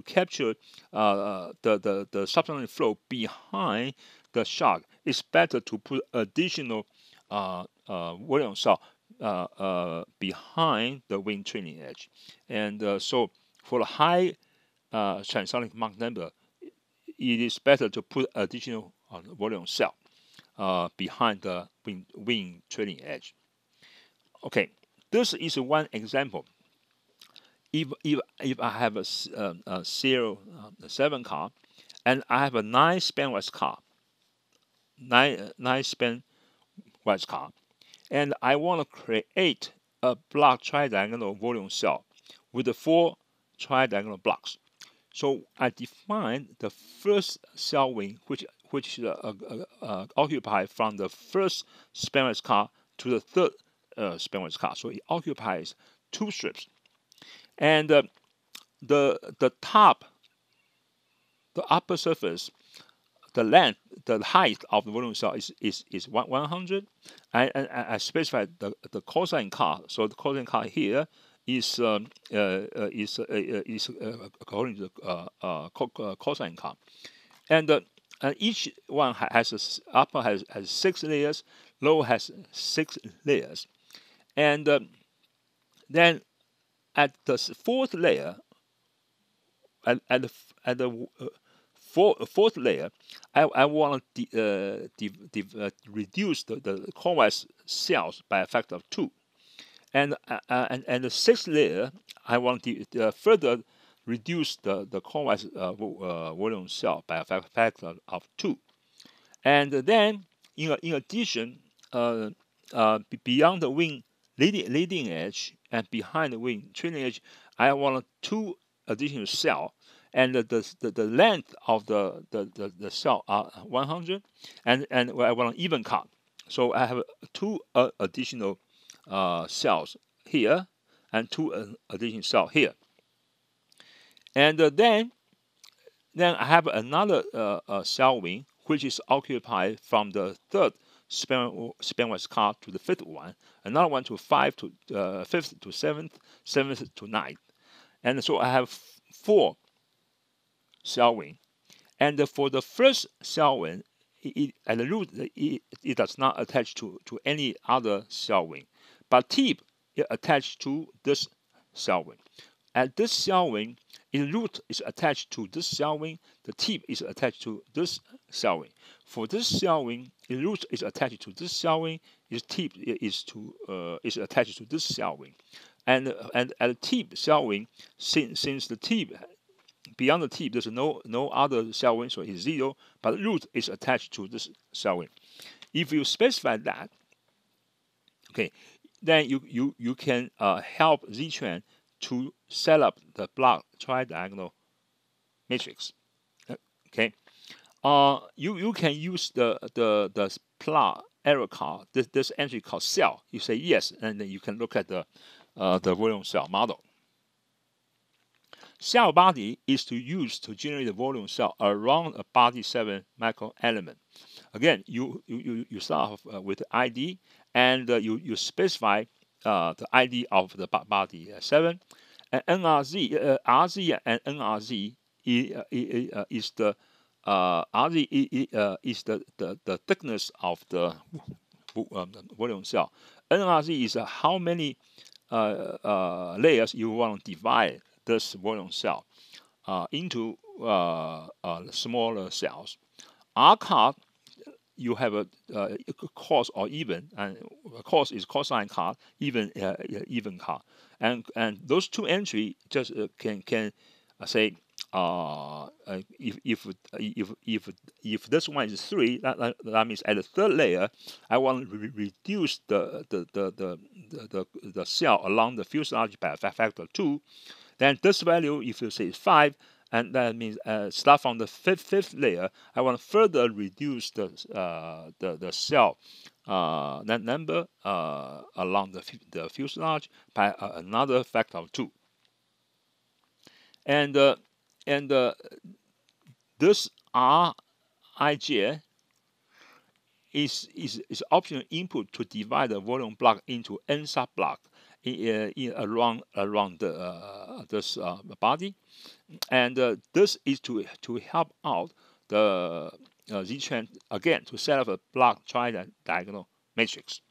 capture the subsonic flow behind the shock, it's better to put additional volume cell behind the wing trailing edge. And so for the high transonic Mach number, it is better to put additional volume cell behind the wing trailing edge. Okay, this is one example. If I have a CL7 car and I have a 9 span wise car, 9 span wise car, and I want to create a block tridiagonal volume cell with the 4 tridiagonal blocks. So I define the first cell wing, which occupies from the first spanwise car to the third spanwise car. So it occupies 2 strips, and the top, the upper surface, the length, the height of the volume cell is 100. I specified the cosine car. So the cosine car here is according to the cosine car, and each one has upper has 6 layers, lower has 6 layers, and then at the 4th layer, at the fourth layer, I want to reduce the core-wise cells by a factor of 2. And the 6th layer, I want to further reduce the core-wise volume cell by a factor of 2. And then in addition, beyond the wing leading edge and behind the wing trailing edge, I want two additional cell, and the length of the cell are 100, and I want an even cut. So I have two additional cells here and two additional cells here, and then I have another cell wing which is occupied from the third spanwise card to the fifth one, another one to fifth to seventh to ninth, and so I have four cell wing. And for the first cell wing, at the root, it does not attach to any other cell wing, but tip is attached to this cell wing. At this cell wing, its root is attached to this cell wing, the tip is attached to this cell wing. For this cell wing, its root is attached to this cell wing, its tip is attached to this cell wing. And at the tip cell wing, since the tip, beyond the tip, there's no other cell wing, so it's 0, but root is attached to this cell wing. If you specify that, okay, then you can help Ztrend to set up the block tridiagonal matrix. Okay, you can use the plot error card, this entry called cell. You say yes, and then you can look at the volume cell model. Cell body is used to generate the volume cell around a body 7 microelement. Again, you start off with ID, and you specify the ID of the body 7, and NRZ, RZ and NRZ is the RZ is the thickness of the volume cell. NRZ is how many layers you want to divide this volume cell into smaller cells. R card, you have a cos or even, and cos is cosine card, even card, and those two entry just can say if this one is 3, that means at the third layer I want to reduce the cell along the fuselage by a factor 2. Then this value, if you say is 5, and that means start from the fifth layer, I want to further reduce the cell that number along the fuselage by another factor of 2. And this Rij is optional input to divide the volume block into n sub block around this body, and this is to help out the Ztrend again to set up a block tridiagonal matrix.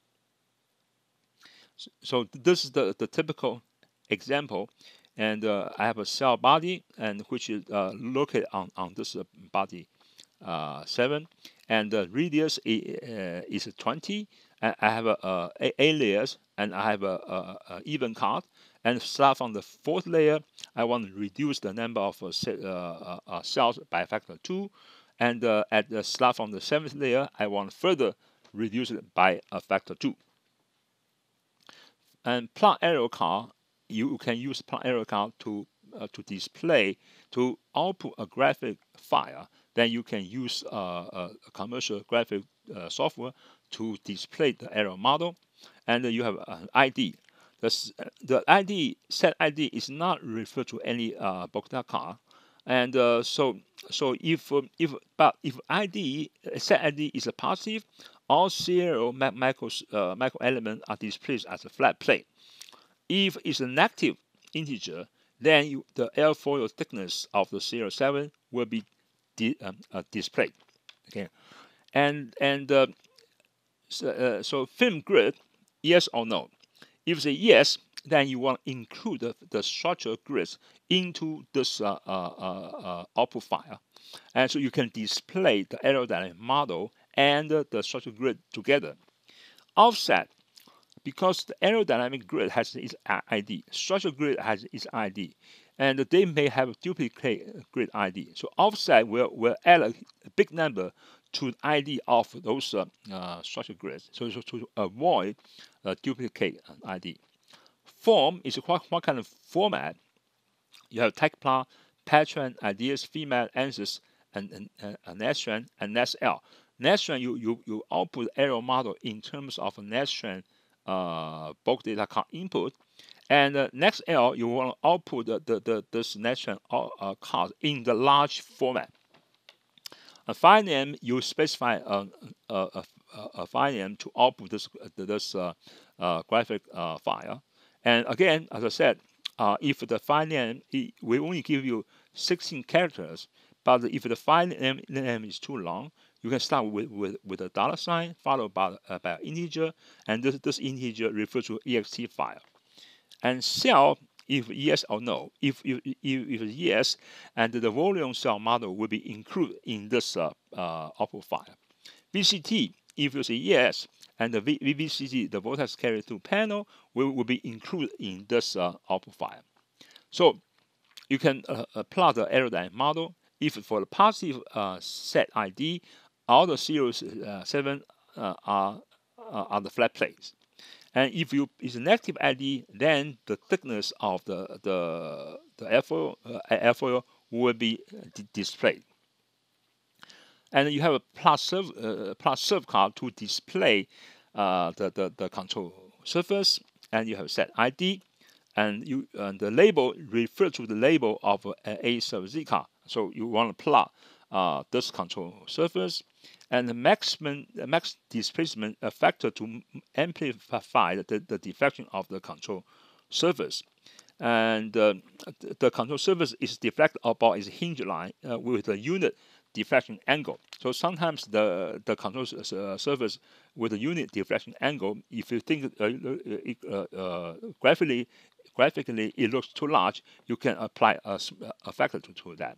So this is the typical example, and I have a cell body, and which is located on this body 7, and the radius is 20. And I have a layers, and I have a even card, and start from the fourth layer, I want to reduce the number of cells by a factor 2, and at the start from the seventh layer, I want to further reduce it by a factor 2. And plot arrow card, you can use plot arrow card to display, to output a graphic file. Then you can use a commercial graphic software to display the error model, and you have an ID. The ID set ID is not referred to any Bogota card, and so if ID set ID is a positive, all serial micro elements are displayed as a flat plate. If it's a negative integer, then the airfoil thickness of the serial 7 will be displayed. Okay, and so film grid, yes or no? If you say yes, then you want to include the structure grids into this output file, and so you can display the aerodynamic model and the structure grid together. Offset, because the aerodynamic grid has its ID, structure grid has its ID, and they may have duplicate grid ID. So offset will add a big number to the ID of those structure grids, so to avoid duplicate ID. Form is what kind of format. You have tagpla, patron, ideas, female, answers, and neststring and nestl. Neststring, you output error model in terms of neststring bulk data input, and nextl, you want to output this neststring card in the large format. A file name, you specify a file name to output this graphic file. And again, as I said, if the file name, we only give you 16 characters, but if the file name is too long, you can start with a dollar sign followed by an integer, and this integer refers to ext file. And cell, if yes or no. If yes, and the volume cell model will be included in this output file. VCT, if you say yes, and the VCT, the vortex carry through panel, will be included in this output file. So you can plot the aerodynamic model. If for the positive set ID, all the 0, 7 are the flat plates. And if it's a negative ID, then the thickness of the airfoil will be displayed. And you have a plot serve card to display the control surface, and you have set ID, and the label refers to the label of A server Z card. So you want to plot this control surface, and the max displacement factor to amplify the deflection of the control surface. And the control surface is deflected about its hinge line with a unit deflection angle. So sometimes the control surface with a unit deflection angle, if you think graphically it looks too large, you can apply a factor to that.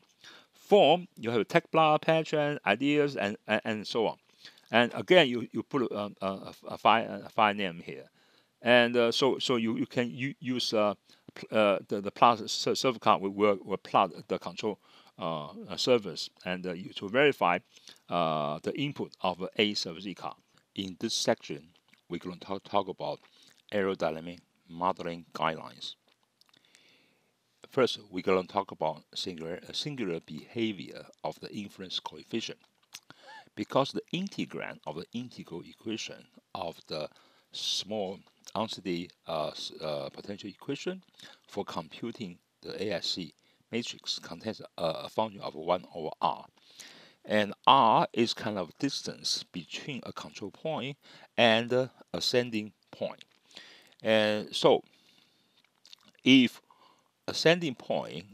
Form, you have a tagpla, patron, ideas, and so on. And again, you put a file name here, and so you can use the plot server card will plot the control surface, and to verify the input of A server Z card. In this section, we're going to talk about aerodynamic modeling guidelines. First, we're going to talk about singular behavior of the influence coefficient. Because the integrand of the integral equation of the small unsteady potential equation for computing the ASC matrix contains a function of 1 over r. And r is kind of distance between a control point and the ascending point. And so, if ascending point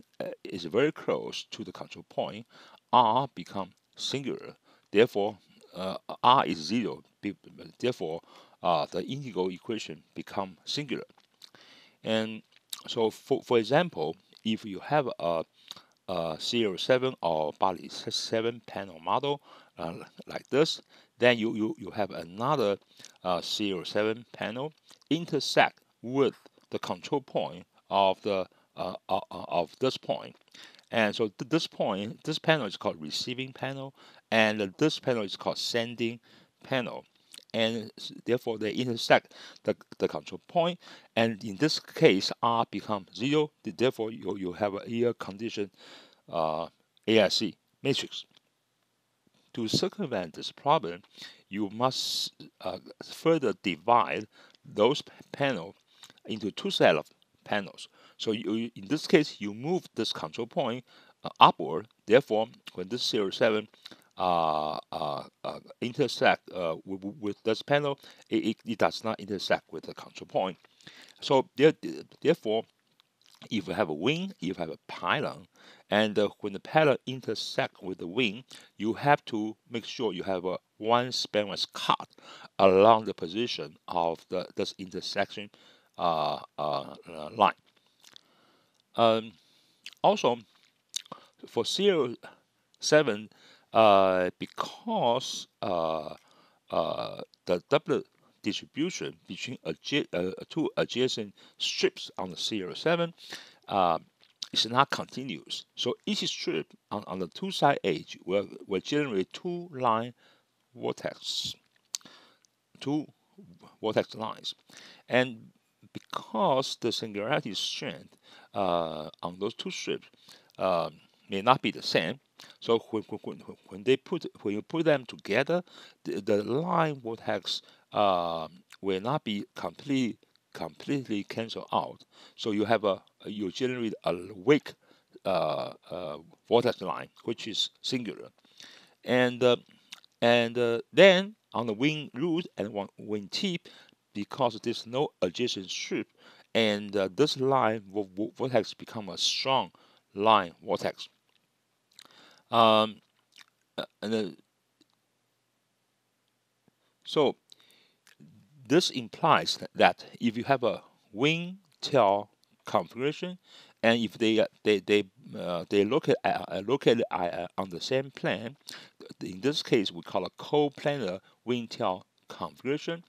is very close to the control point, r becomes singular. Therefore, r is 0. Therefore, the integral equation becomes singular. And so, for example, if you have a CL7 or Bali 7 panel model like this, then you have another CL7 panel intersect with the control point of this point. And so this panel is called receiving panel, and this panel is called sending panel. And therefore they intersect the control point, and in this case r becomes 0. Therefore you have a air condition ASC matrix. To circumvent this problem, you must further divide those panels into two sets of panels. So in this case, you move this control point upward. Therefore, when this 07 intersect with this panel, it does not intersect with the control point. So therefore, if you have a wing, if you have a pylon, and when the pylon intersect with the wing, you have to make sure you have a one spanwise cut along the position of this intersection line. Also, for CL7, because the doublet distribution between two adjacent strips on the CL7, is not continuous. So each strip on the two side edge will generate vortex, two vortex lines. And because the singularity strength on those two strips uh, may not be the same, so when you put them together, the line vortex will not be completely cancelled out. So you generate a weak vortex line, which is singular, and then on the wing root and wing tip, because there's no adjacent strip, and this line vortex become a strong line vortex. Um, and so this implies that if you have a wing tail configuration, and if they located on the same plane, in this case we call a coplanar wing tail configuration.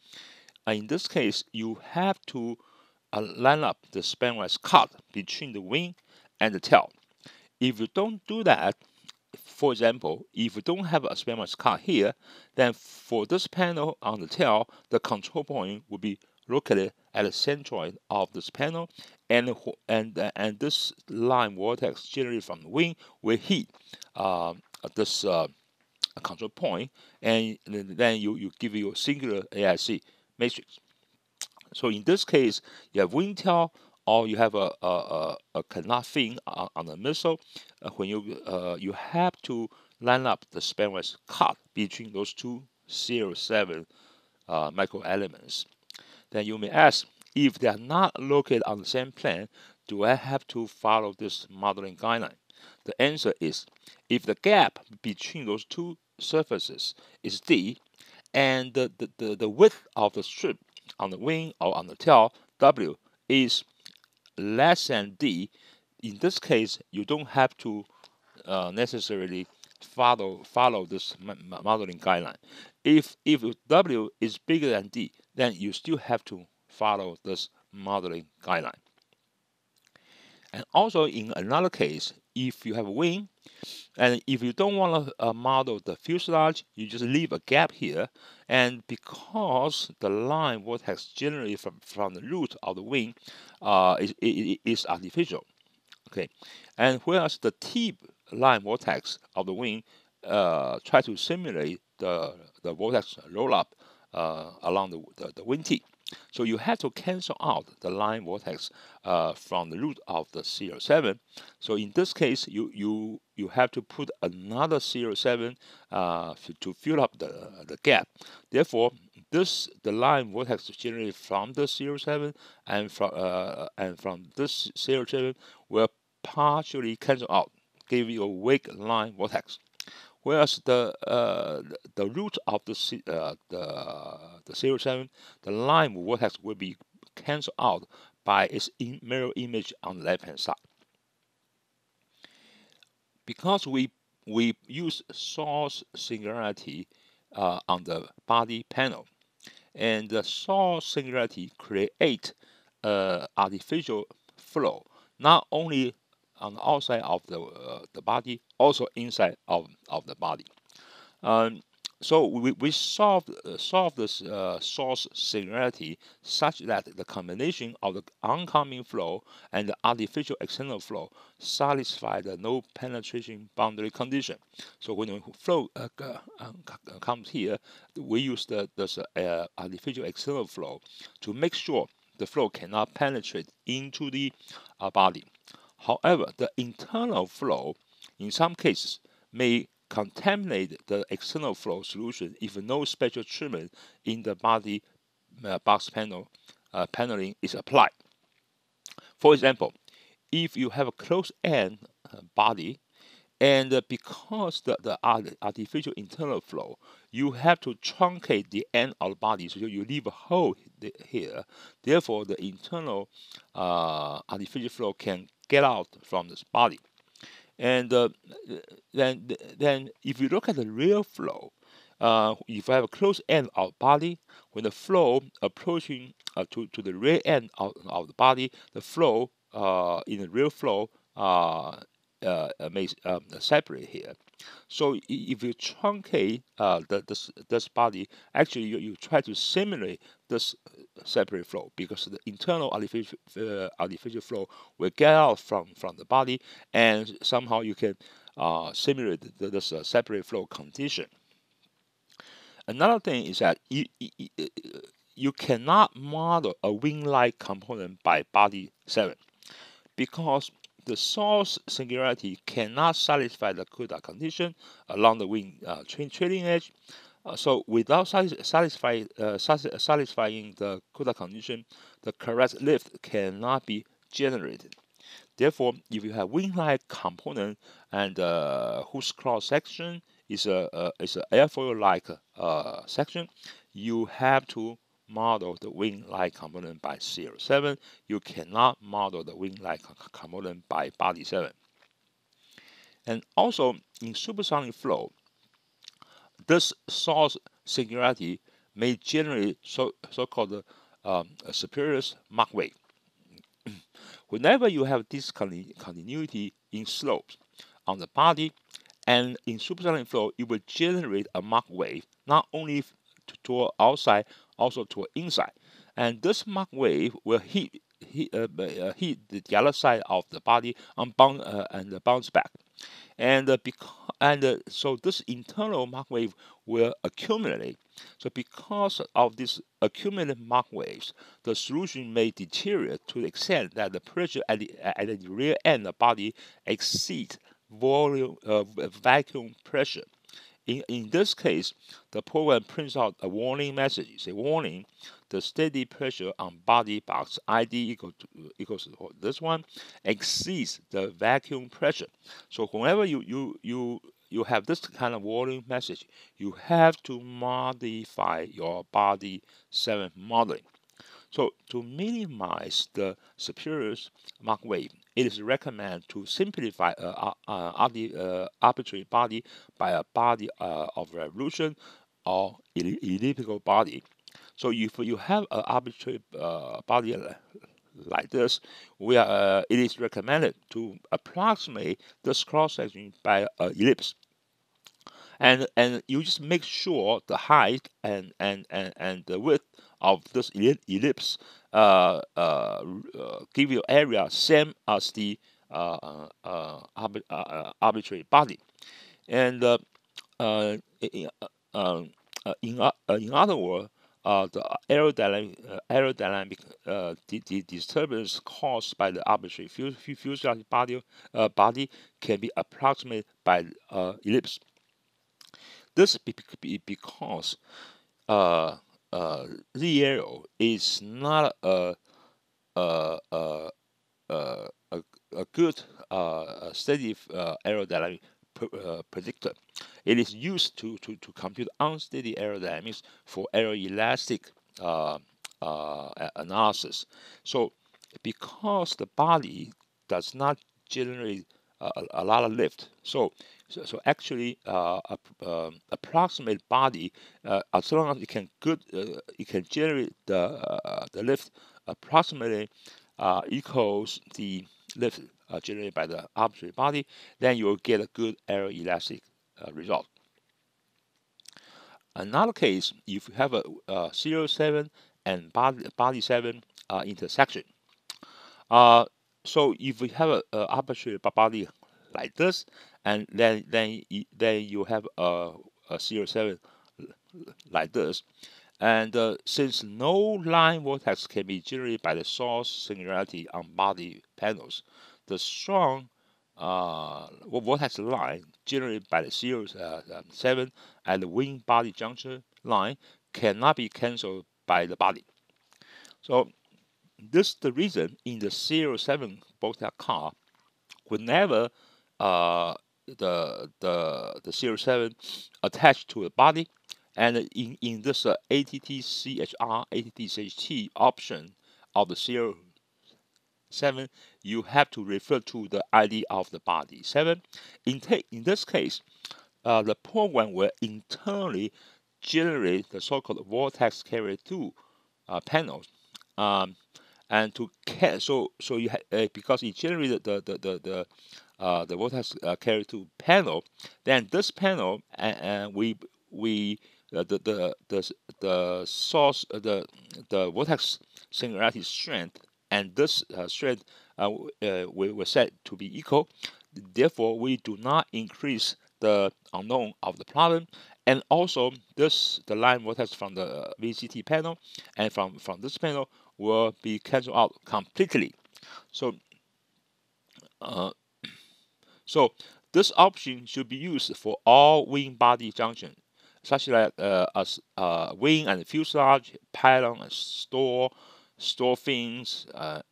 In this case, you have to line up the spanwise cut between the wing and the tail. If you don't do that, for example, if you don't have a spanwise cut here, then for this panel on the tail, the control point will be located at the centroid of this panel, and this line vortex generated from the wing will hit this control point, and then you give you a singular AIC matrix. So in this case, you have wing tail, or you have a canard fin on the missile. When you have to line up the spanwise cut between those two 0.7 micro elements. Then you may ask, if they are not located on the same plane, do I have to follow this modeling guideline? The answer is, if the gap between those two surfaces is d, and the width of the strip on the wing or on the tail, w, is less than d, in this case, you don't have to necessarily follow this modeling guideline. If w is bigger than d, then you still have to follow this modeling guideline. And also in another case, if you have a wing, and if you don't want to model the fuselage, you just leave a gap here. And because the line vortex generated from the root of the wing is artificial, okay, and whereas the tip line vortex of the wing try to simulate the vortex roll up along the wing tip. So you have to cancel out the line vortex from the root of the 0.7. So in this case, you have to put another 0.7 to fill up the gap. Therefore, the line vortex generated from the 0.7 and from this 0.7 will partially cancel out, give you a weak line vortex. Whereas the root of the 0.7, the line vortex will be cancelled out by its mirror image on the left hand side. Because we use source singularity on the body panel, and the source singularity create artificial flow, not only on the outside of the body, also inside of the body. So we solve this source singularity such that the combination of the oncoming flow and the artificial external flow satisfy the no penetration boundary condition. So when the flow comes here, we use this artificial external flow to make sure the flow cannot penetrate into the body. However, the internal flow, in some cases, may contaminate the external flow solution if no special treatment in the body box paneling is applied. For example, if you have a closed-end body, and because the artificial internal flow, you have to truncate the end of the body, so you leave a hole here. Therefore, the internal artificial flow can get out from this body. And then if you look at the real flow, if I have a closed end of body, when the flow approaching to the rear end of the body, the flow in the real flow separate here. So if you truncate this body, actually you try to simulate this separate flow, because the internal artificial flow will get out from the body, and somehow you can simulate this separate flow condition. Another thing is that you cannot model a wing-like component by body 7, because the source singularity cannot satisfy the Coulthard condition along the wing trailing edge. So without satisfying the Coulthard condition, the correct lift cannot be generated. Therefore, if you have wing-like component and whose cross section is a airfoil-like section, you have to model the wing-like component by CL7. You cannot model the wing-like component by body 7. And also in supersonic flow, this source singularity may generate so-called spurious Mach wave. Whenever you have discontinuity in slopes on the body and in supersonic flow, it will generate a Mach wave not only toward outside, also toward inside. And this Mach wave will hit the other side of the body and bounce back. And so this internal Mach wave will accumulate. So because of this accumulated Mach waves, the solution may deteriorate to the extent that the pressure at the rear end of the body exceeds vacuum pressure. In this case, the program prints out a warning message. It's a warning: the steady pressure on body box ID equals to this one exceeds the vacuum pressure. So whenever you have this kind of warning message, you have to modify your body 7 modeling. So to minimize the spurious Mach wave, it is recommended to simplify arbitrary body by a body of revolution or elliptical body. So if you have an arbitrary body like this, it is recommended to approximate this cross section by an ellipse. And you just make sure the height and the width of this ellipse give you area same as the arbitrary body. And in other words, the aerodynamic disturbance caused by the arbitrary fuselage body can be approximated by ellipse. This because ZAero is not a good steady aerodynamic predictor. It is used to compute unsteady aerodynamics for aeroelastic analysis. So because the body does not generate a lot of lift, so actually approximate body, as long as it can generate the lift approximately equals the lift generated by the arbitrary body, then you will get a good aeroelastic result. Another case, if you have a CL7 and body 7 intersection. So if we have a arbitrary body like this, and then you have a CL7 like this, and since no line vortex can be generated by the source singularity on body panels, the strong vortex line generated by the CL7 and the wing body junction line cannot be cancelled by the body. So this is the reason in the CL7 vortex car, whenever the CL7 attached to the body, and in this ATT-CHR, ATT-CHT option of the CL7, you have to refer to the ID of the body 7. In this case, the program will internally generate the so-called vortex carrier 2 panels. and so you because it generated the vortex carry to panel, then this panel and we the source the vortex singularity strength and this strength we were set to be equal. Therefore, we do not increase the unknown of the problem, and also the line vortex from the VCT panel and from this panel will be cancelled out completely. So uh, so this option should be used for all wing body junction, such that as wing and fuselage, pylon and store fins,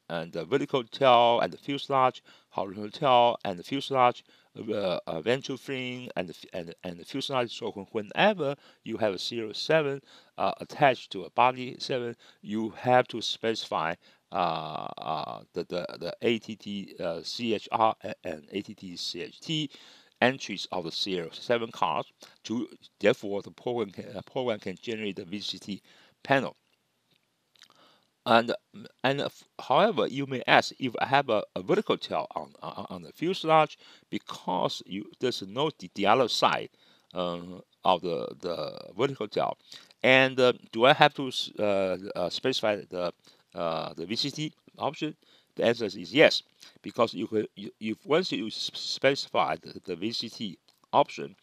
and the vertical tail and the fuselage, horizontal tail and the fuselage, ventral fin and the fuselage. So whenever you have a 07 attached to a body 7, you have to specify the ATT CHR and ATT CHT entries of the serial 7 cards. To therefore the program can generate the VCT panel. And however, you may ask if I have a vertical tail on the fuselage, because there's no the other side of the vertical tail, and do I have to specify the VCT option? The answer is yes, because once you specify the VCT option,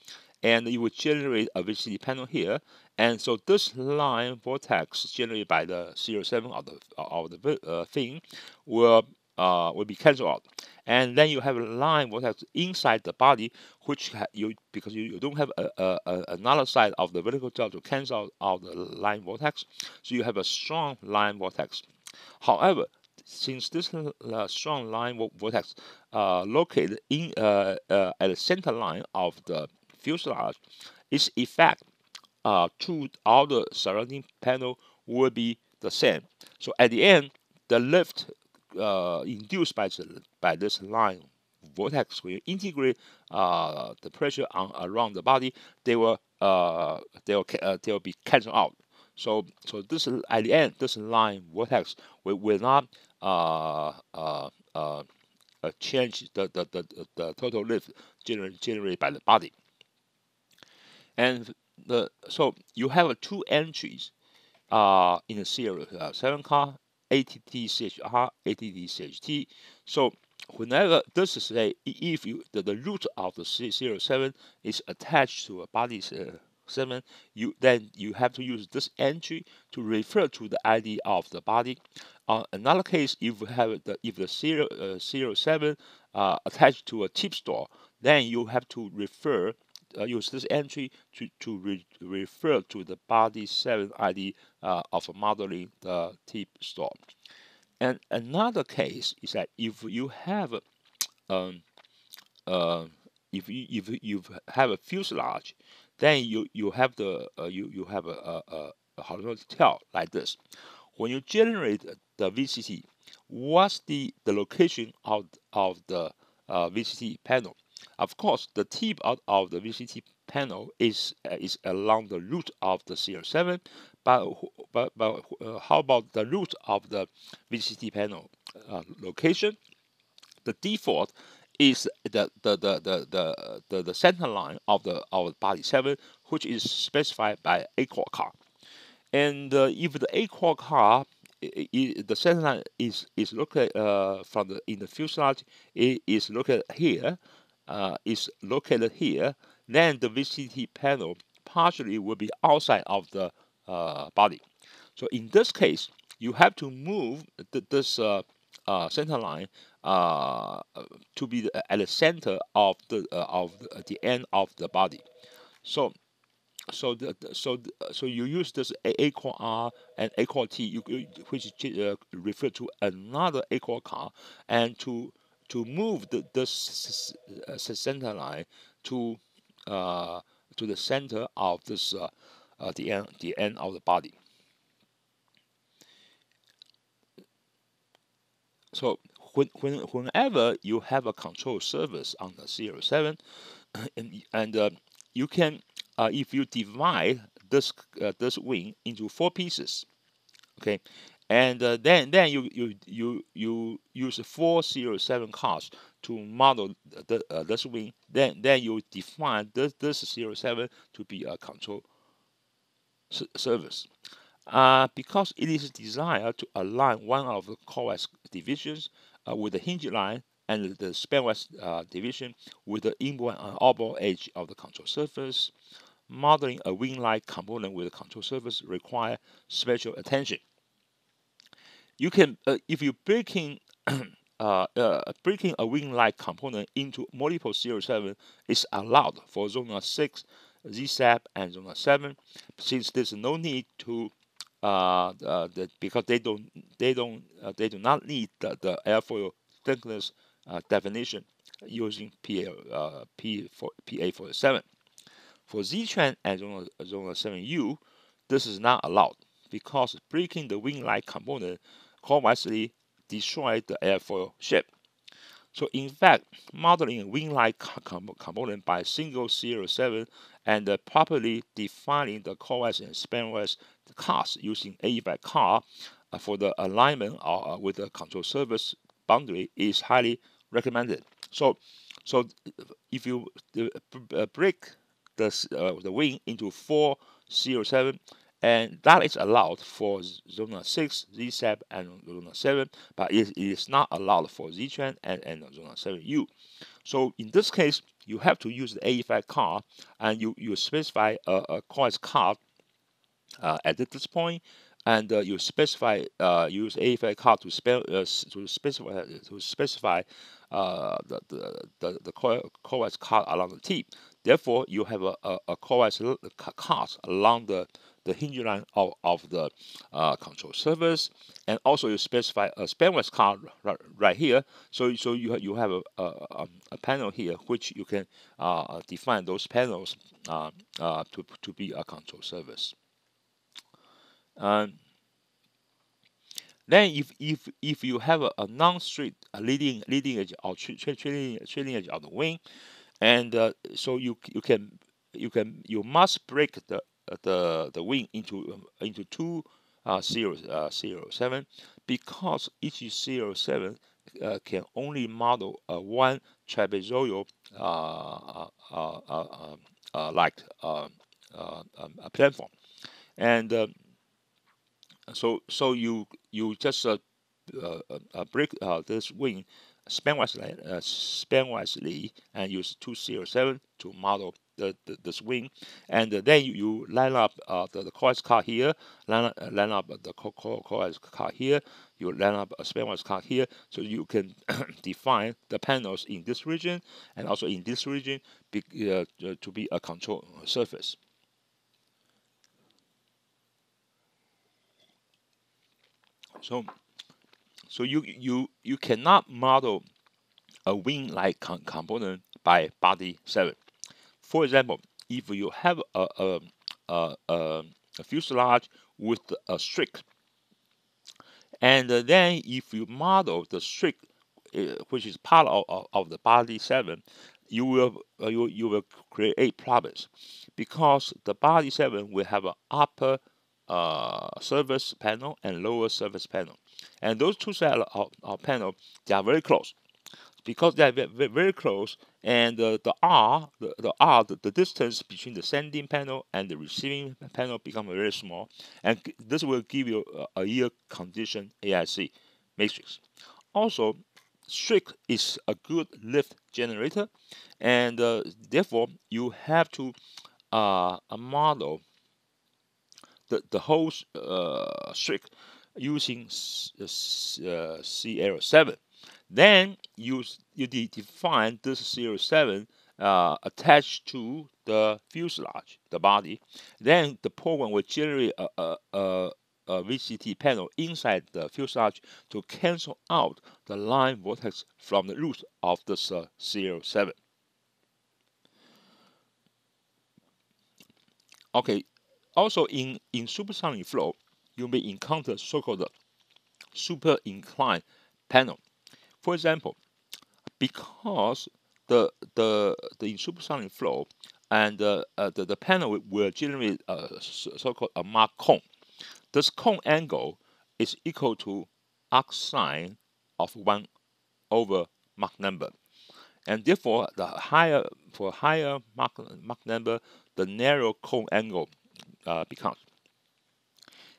and you will generate a VCT panel here, and so this line vortex generated by the 07 of the thing will be cancelled out, and then you have a line vortex inside the body, which because you don't have another side of the vertical tail to cancel out the line vortex, so you have a strong line vortex. However, since this strong line vortex located at the center line of the fuselage, its effect to all the surrounding panel will be the same. So at the end, the lift induced by this line vortex will integrate the pressure around the body. They will be cancelled out. So this at the end, this line vortex will not change the total lift generated by the body. And so you have two entries in the serial 7 car, ATT CHR, ATT CHT. So whenever this is if the root of the serial 7 is attached to a body 7, then you have to use this entry to refer to the ID of the body. Another case, if the serial 7 attached to a tip store, then you have to use this entry to refer to the body 7 ID of modeling the tip store. And another case is that if you have um, if you have a fuselage, then you have you have a horizontal tail like this. When you generate the VCT, what's the location of the VCT panel? Of course, the tip out of the VCT panel is along the root of the CR7, but how about the root of the VCT panel location? The default is the center line of the body 7, which is specified by ACOR car. And if the ACOR car the center line is located from in the fuselage is located here, then the VCT panel partially will be outside of the body. So in this case, you have to move this center line to be at the center of the end of the body. So so you use this ACOR R and ACOR T, which refer to another ACOR car, and to move this center line to the center of this the end of the body. So whenever you have a control surface on the 07, and you can if you divide this wing into 4 pieces, okay, and then you use 407 cards to model this wing. Then you define this 07 to be a control surface. Because it is designed to align one of the CoreX divisions with the hinge line and the spanwise division with the inboard and outboard edge of the control surface. Modeling a wing-like component with a control surface requires special attention. You can, if you breaking a wing-like component into multiple 07 is allowed for Zona 6, ZSAP, and Zona 7, since there's no need to because they do not need the airfoil thickness definition using PA47. For Z-Trend and Zona 7U, this is not allowed because breaking the wing-like component conversely destroyed the airfoil shape. So in fact, modeling a wing-like component by single 07 and properly defining the CoreX and spanwise cards using AEFI card for the alignment with the control surface boundary is highly recommended. So if you break the wing into 407, and that is allowed for Zona 6, ZSAP, and Zona 7, but it is not allowed for Z-Trend and Zona 7U. So in this case, you have to use the AEFI card, and you specify a CoreX card at this point, and you specify use AEFI card to specify the CoreX card along the tip. Therefore, you have a CoreX card along the hinge line of the control surface, and also you specify a spanwise card right here. So you have a panel here which you can define those panels to be a control surface. Then if you have a non-straight leading edge or trailing edge of the wing, and so you must break the wing into two 07, because each 07 can only model one trapezoidal like a platform, and so you just break this wing spanwisely and use 207 to model this wing, and then you line up the CoreX card here, line up the CoreX card here, you line up a spanwise card here, so you can define the panels in this region and also in this region to be a control surface. So you cannot model a wing-like component by body 7. For example, if you have a fuselage with a streak, and then if you model the streak, which is part of the body 7, you will create problems, because the body 7 will have an upper surface panel and lower surface panel, and those two sides of panel, they are very close. Because they are very close, and the distance between the sending panel and the receiving panel become very small, and this will give you a yield condition AIC matrix. Also, streak is a good lift generator, and therefore you have to model the whole streak using CL7. Then you define this 07 attached to the fuselage, the body. Then the program will generate a VCT panel inside the fuselage to cancel out the line vortex from the root of this 07. Okay. Also, in supersonic flow, you may encounter so-called super inclined panel. For example, because the in supersonic flow, and the panel will generate so-called a Mach cone. This cone angle is equal to arcsine of 1 over Mach number. And therefore, for higher Mach number, the narrow cone angle becomes.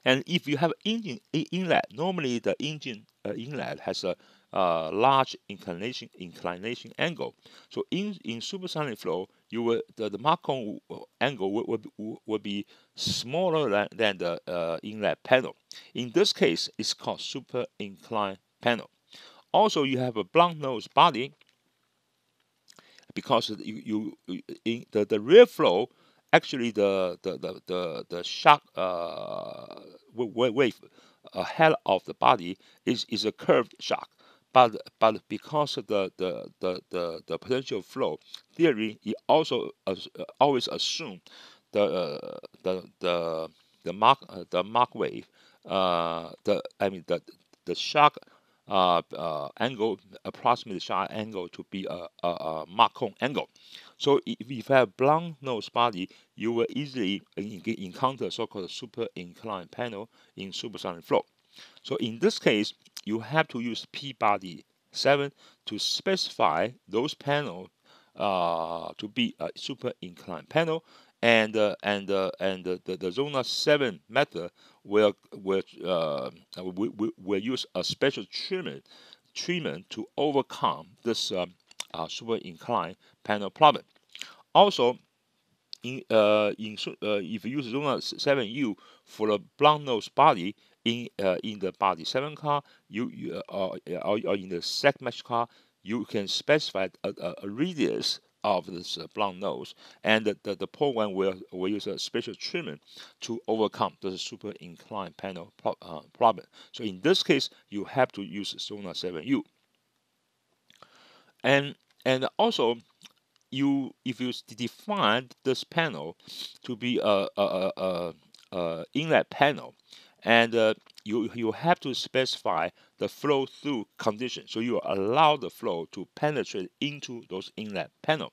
And if you have engine inlet, normally the engine inlet has a large inclination angle. So in supersonic flow, the Mach cone angle will be smaller than the inlet panel. In this case, it's called super inclined panel. Also, you have a blunt nose body because in the rear flow, actually the shock wave ahead of the body is a curved shock, but because of the potential flow theory, it also always assume the Mach wave, the shock angle, approximate shock angle to be a Mach cone angle. So if you have blunt nose body, you will easily encounter so-called super inclined panel in supersonic flow. So in this case, you have to use P-body 7 to specify those panels to be a super inclined panel, and the Zona 7 method will use a special treatment to overcome this super inclined panel problem. Also, if you use Zona 7U for a blunt nose body in the body 7 car, or in the sec mesh car, you can specify a radius of this blunt nose, and the program will use a special treatment to overcome the super inclined panel problem. So in this case, you have to use Zona 7U. And also, if you define this panel to be a inlet panel, and you have to specify the flow through condition, so you allow the flow to penetrate into those inlet panel.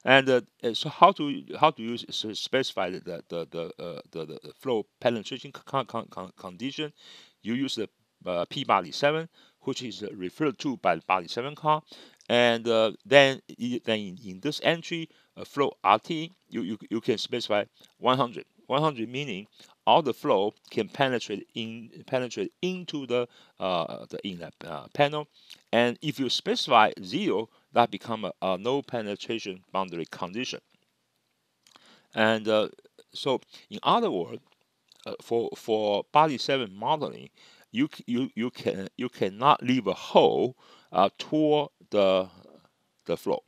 And so how do you specify the flow penetration condition? You use the P-body 7, which is referred to by the body 7 car, and then in this entry flow RT, you can specify 100. 100 meaning all the flow can penetrate into the inlet panel, and if you specify 0, that become a no penetration boundary condition. And so, in other words, for body 7 modeling, you cannot leave a hole toward the flow,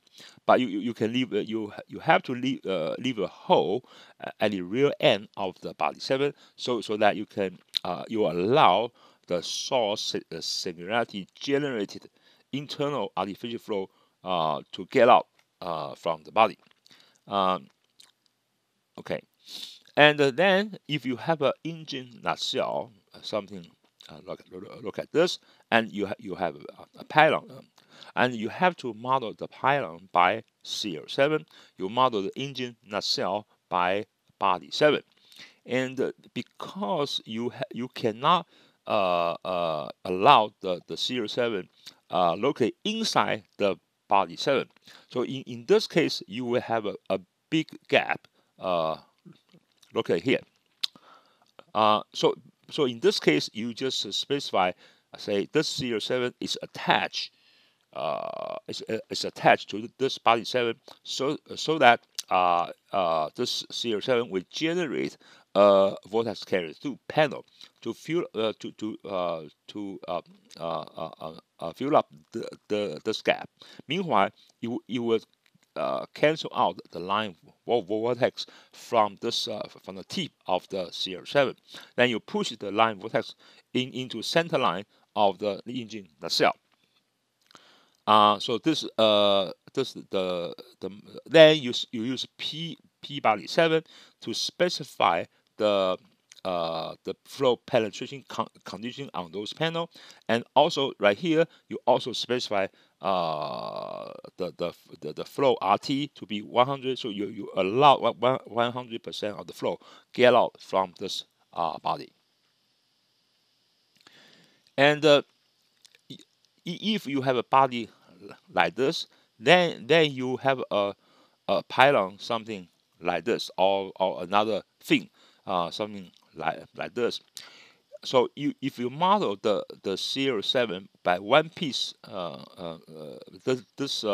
but you can leave you have to leave a hole at the rear end of the body 7, so that you can you allow the source singularity generated internal artificial flow to get out from the body. Okay, and then if you have an engine nacelle, something look at this, and you have a pylon, and you have to model the pylon by CL7. You model the engine nacelle by body 7, and because you cannot allow the CL7 locate inside the body 7, so in this case you will have a big gap. Look at here. So in this case, you just specify, say this CL7 is attached. Is attached to this body 7, so that this CL7 will generate a vortex carrier through panel to fill fill up this gap. Meanwhile, you will cancel out the line vortex from from the tip of the CL7. Then you push the line vortex into center line of the engine nacelle. So then you use P-body 7 to specify the flow penetration condition on those panel, and also right here you also specify the flow RT to be 100, so you allow 100% of the flow get out from this body. And if you have a body like this, then you have a pylon something like this, or another thing, something like this. So if you model the CL7 by one piece, this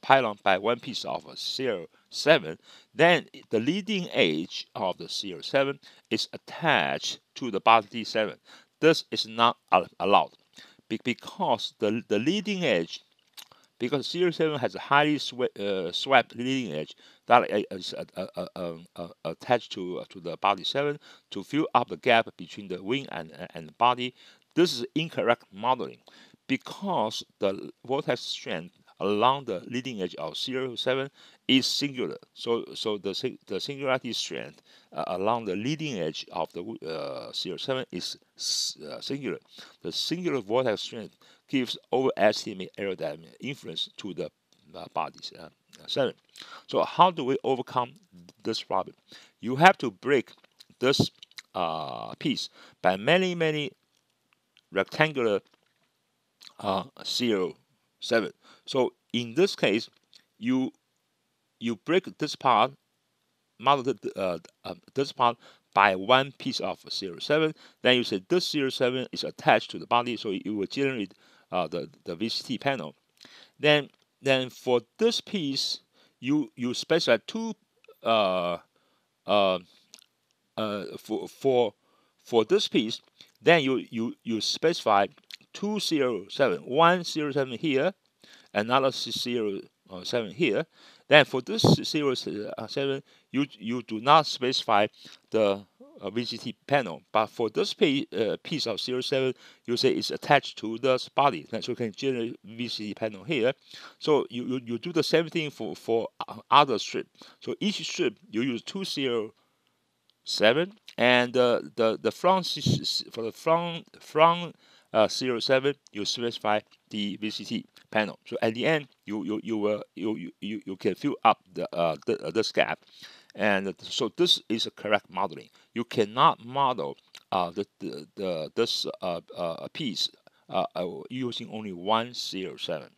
pylon by one piece of a CL7, then the leading edge of the CL7 is attached to the body D7. This is not allowed because the leading edge, because Series 7 has a highly swept leading edge that is attached to the body 7 to fill up the gap between the wing and the body. This is incorrect modeling because the vortex strength along the leading edge of Series 7 is singular. So the singularity strength along the leading edge of the Series 7 is singular. The singular vortex strength gives overestimate aerodynamic influence to the body's 7. So how do we overcome this problem? You have to break this piece by many rectangular zero 7. So in this case, you break this part, model this part by one piece of zero 7. Then you say this zero 7 is attached to the body, so it will generate the VCT panel. Then for this piece, you specify two uh, uh, for this piece. Then you specify 207, 107 here, another 07 here. Then for this 07, you do not specify the VGT panel, but for this piece of 07, you say it's attached to this body, so you can generate VGT panel here. So you do the same thing for other strip. So each strip you use 207, and the front for the front 07, you specify the VCT panel. So at the end, you can fill up this gap, and so this is a correct modeling. You cannot model this piece using only one 07.